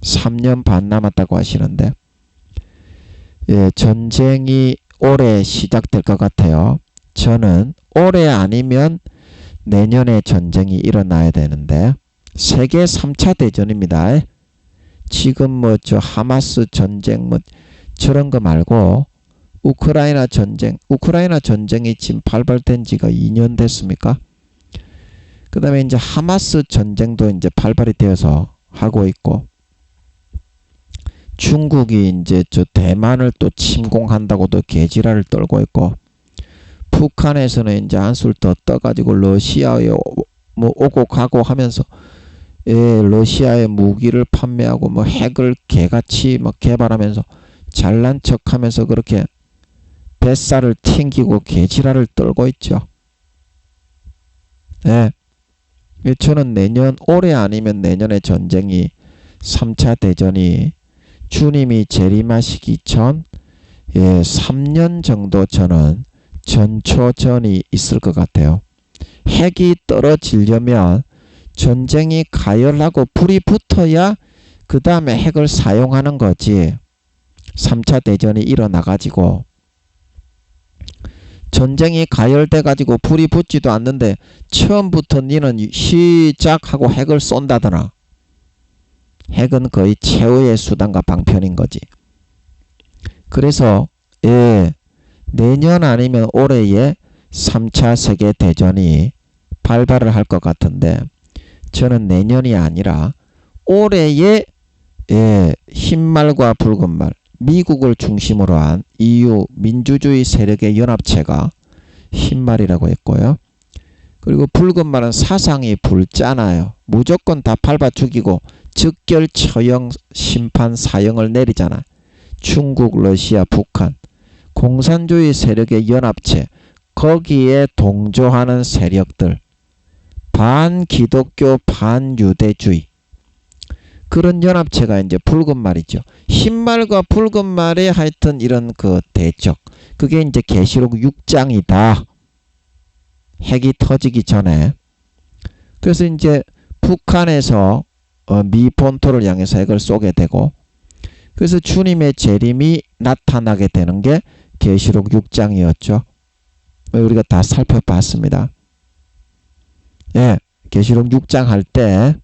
3년 반 남았다고 하시는데 전쟁이 올해 시작될 것 같아요. 저는 올해 아니면 내년에 전쟁이 일어나야 되는데 세계 3차 대전입니다. 지금 저 하마스 전쟁 저런 거 말고 우크라이나 전쟁이 지금 발발된 지가 2년 됐습니까? 그 다음에 이제 하마스 전쟁도 이제 발발이 되어서 하고 있고 중국이 이제 저 대만을 또 침공한다고도 개지랄을 떨고 있고 북한에서는 이제 한술 더 떠가지고 러시아에 오고 가고 하면서 러시아의 무기를 판매하고 핵을 개같이 개발하면서 잘난 척하면서 그렇게 뱃살을 튕기고 개지랄을 떨고 있죠. 저는 올해 아니면 내년에 전쟁이 3차 대전이 주님이 재림하시기 전 3년 정도 저는 전초전이 있을 것 같아요. 핵이 떨어지려면 전쟁이 가열하고 불이 붙어야 그 다음에 핵을 사용하는 거지. 3차 대전이 일어나가지고 전쟁이 가열돼가지고 불이 붙지도 않는데 처음부터 니는 시작하고 핵을 쏜다더나. 핵은 거의 최후의 수단과 방편인 거지. 그래서 내년 아니면 올해에 3차 세계대전이 발발을 할 것 같은데 저는 내년이 아니라 올해에 흰말과 붉은말 미국을 중심으로 한 EU 민주주의 세력의 연합체가 흰말이라고 했고요. 그리고 붉은말은 사상이 붉잖아요. 무조건 다 밟아 죽이고 즉결 처형 심판 사형을 내리잖아. 중국, 러시아, 북한 공산주의 세력의 연합체 거기에 동조하는 세력들 반기독교 반유대주의 그런 연합체가 이제 붉은말이죠. 흰말과 붉은말의 하여튼 이런 그 대적 그게 이제 계시록 6장이다. 핵이 터지기 전에. 그래서 이제 북한에서 미 본토를 향해서 핵을 쏘게 되고 그래서 주님의 재림이 나타나게 되는 게 계시록 6장이었죠. 우리가 다 살펴봤습니다. 계시록 6장 할 때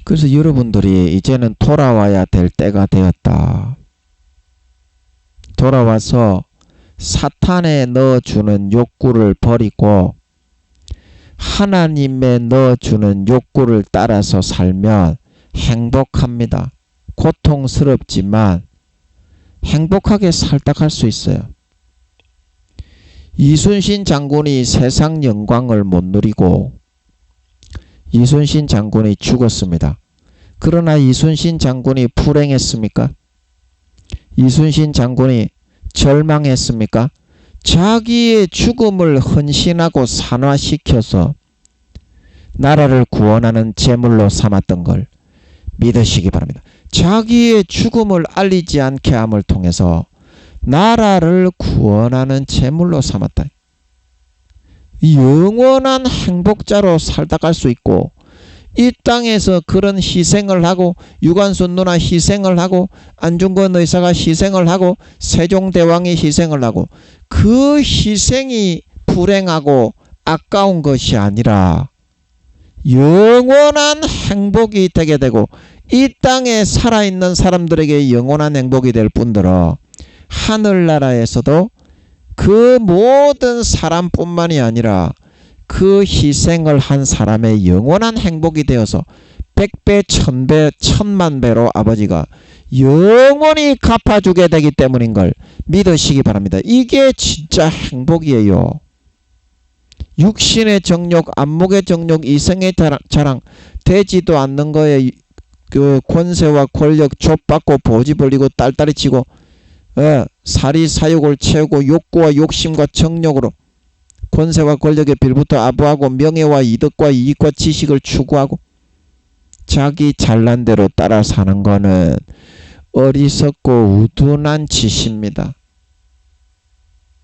그래서 여러분들이 이제는 돌아와야 될 때가 되었다. 돌아와서 사탄에 넣어주는 욕구를 버리고 하나님의 넣어주는 욕구를 따라서 살면 행복합니다. 고통스럽지만 행복하게 살다갈 수 있어요. 이순신 장군이 세상 영광을 못 누리고 이순신 장군이 죽었습니다. 그러나 이순신 장군이 불행했습니까? 이순신 장군이 절망했습니까? 자기의 죽음을 헌신하고 산화시켜서 나라를 구원하는 제물로 삼았던 걸 믿으시기 바랍니다. 자기의 죽음을 알리지 않게 함을 통해서 나라를 구원하는 제물로 삼았다. 영원한 행복자로 살다 갈 수 있고 이 땅에서 그런 희생을 하고 유관순 누나 희생을 하고 안중근 의사가 희생을 하고 세종대왕이 희생을 하고 그 희생이 불행하고 아까운 것이 아니라 영원한 행복이 되게 되고 이 땅에 살아있는 사람들에게 영원한 행복이 될 뿐더러 하늘나라에서도 그 모든 사람뿐만이 아니라 그 희생을 한 사람의 영원한 행복이 되어서 100배, 1000배, 1000만 배로 아버지가 영원히 갚아주게 되기 때문인 걸 믿으시기 바랍니다. 이게 진짜 행복이에요. 육신의 정욕, 안목의 정욕, 이성의 자랑 되지도 않는 거에 그 권세와 권력 좁받고 보지 벌리고 딸딸이 치고 사리 사욕을 채우고 욕구와 욕심과 정욕으로 권세와 권력에 빌부터 아부하고 명예와 이득과 이익과 지식을 추구하고 자기 잘난 대로 따라 사는 거는 어리석고 우둔한 짓입니다.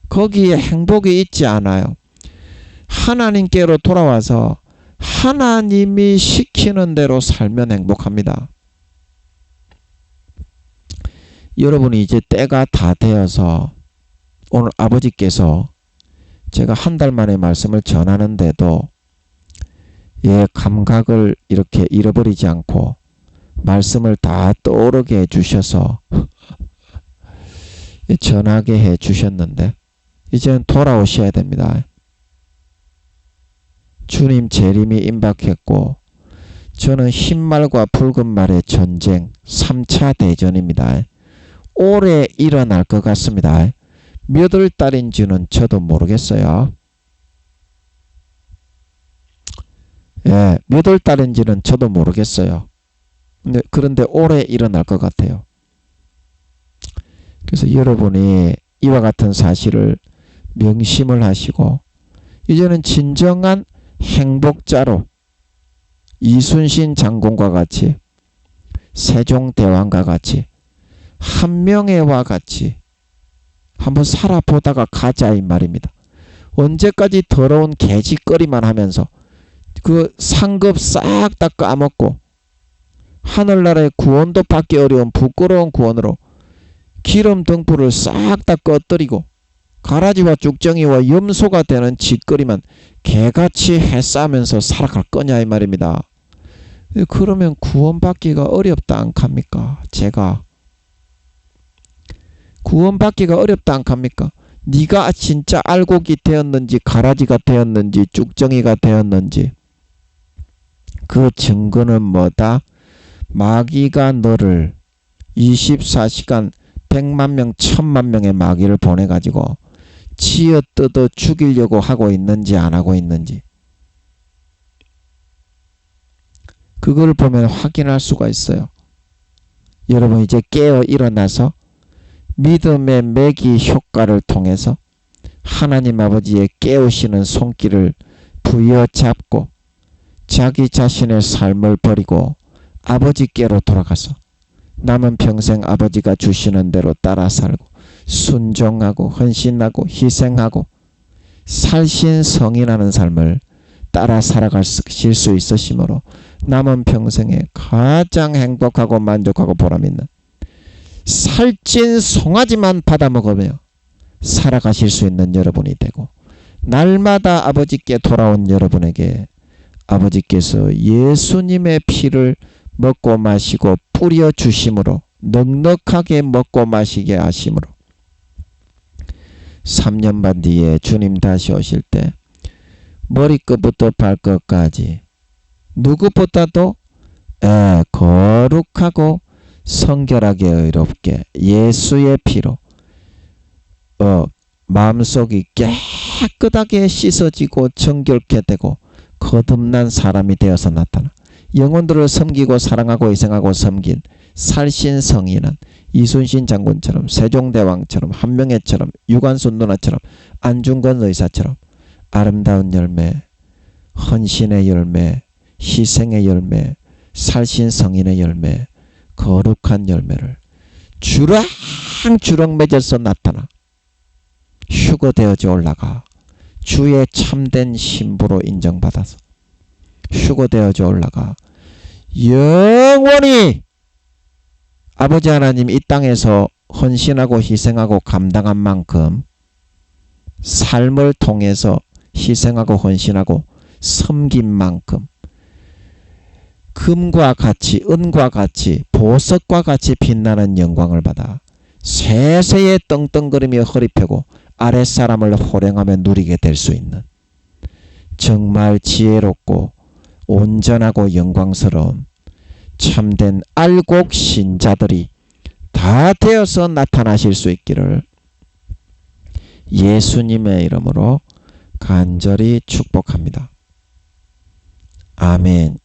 거기에 행복이 있지 않아요. 하나님께로 돌아와서 하나님이 시키는 대로 살면 행복합니다. 여러분이 이제 때가 다 되어서 오늘 아버지께서 제가 한 달 만에 말씀을 전하는데도 감각을 이렇게 잃어버리지 않고 말씀을 다 떠오르게 해주셔서 전하게 해주셨는데 이제는 돌아오셔야 됩니다. 주님 재림이 임박했고 저는 흰말과 붉은 말의 전쟁 3차 대전입니다. 올해 일어날 것 같습니다. 몇 월 달인지는 저도 모르겠어요. 몇 월 달인지는 저도 모르겠어요. 그런데 올해 일어날 것 같아요. 그래서 여러분이 이와 같은 사실을 명심을 하시고 이제는 진정한 행복자로 이순신 장군과 같이 세종대왕과 같이 한명회와 같이 한번 살아보다가 가자 이 말입니다. 언제까지 더러운 개짓거리만 하면서 그 상급 싹 다 까먹고 하늘나라의 구원도 받기 어려운 부끄러운 구원으로 기름 등불을 싹 다 꺼뜨리고 가라지와 쭉정이와 염소가 되는 짓거리만 개같이 해싸면서 살아갈 거냐 이 말입니다. 그러면 구원받기가 어렵다 않갑니까? 제가 구원받기가 어렵다 않갑니까? 네가 진짜 알곡이 되었는지 가라지가 되었는지 쭉정이가 되었는지 그 증거는 뭐다? 마귀가 너를 24시간 100만 명 1000만 명의 마귀를 보내가지고 치어뜯어 죽이려고 하고 있는지 안 하고 있는지 그걸 보면 확인할 수가 있어요. 여러분 이제 깨어 일어나서 믿음의 매기 효과를 통해서 하나님 아버지의 깨우시는 손길을 부여잡고 자기 자신의 삶을 버리고 아버지께로 돌아가서 남은 평생 아버지가 주시는 대로 따라 살고 순종하고 헌신하고 희생하고 살신성인하는 삶을 따라 살아가실 수 있으시므로 남은 평생에 가장 행복하고 만족하고 보람있는 살찐 송아지만 받아먹으며 살아가실 수 있는 여러분이 되고 날마다 아버지께 돌아온 여러분에게 아버지께서 예수님의 피를 먹고 마시고 뿌려 주심으로 넉넉하게 먹고 마시게 하심으로 3년 반 뒤에 주님 다시 오실 때 머리끝부터 발끝까지 누구보다도 거룩하고 성결하게 의롭게 예수의 피로 마음속이 깨끗하게 씻어지고 정결케 되고 거듭난 사람이 되어서 나타나 영혼들을 섬기고 사랑하고 희생하고 섬긴 살신성인은 이순신 장군처럼 세종대왕처럼 한명회처럼 유관순 누나처럼 안중근 의사처럼 아름다운 열매, 헌신의 열매, 희생의 열매, 살신성인의 열매, 거룩한 열매를 주렁주렁 맺어서 나타나 휴거되어져 올라가 주의 참된 신부로 인정받아서 휴거되어져 올라가 영원히 아버지 하나님 이 땅에서 헌신하고 희생하고 감당한 만큼 삶을 통해서 희생하고 헌신하고 섬긴 만큼 금과 같이 은과 같이 보석과 같이 빛나는 영광을 받아 세세에 떵떵거리며 허리 펴고 아랫사람을 호령하며 누리게 될 수 있는 정말 지혜롭고 온전하고 영광스러운 참된 알곡 신자들이 다 되어서 나타나실 수 있기를 예수님의 이름으로 간절히 축복합니다. 아멘.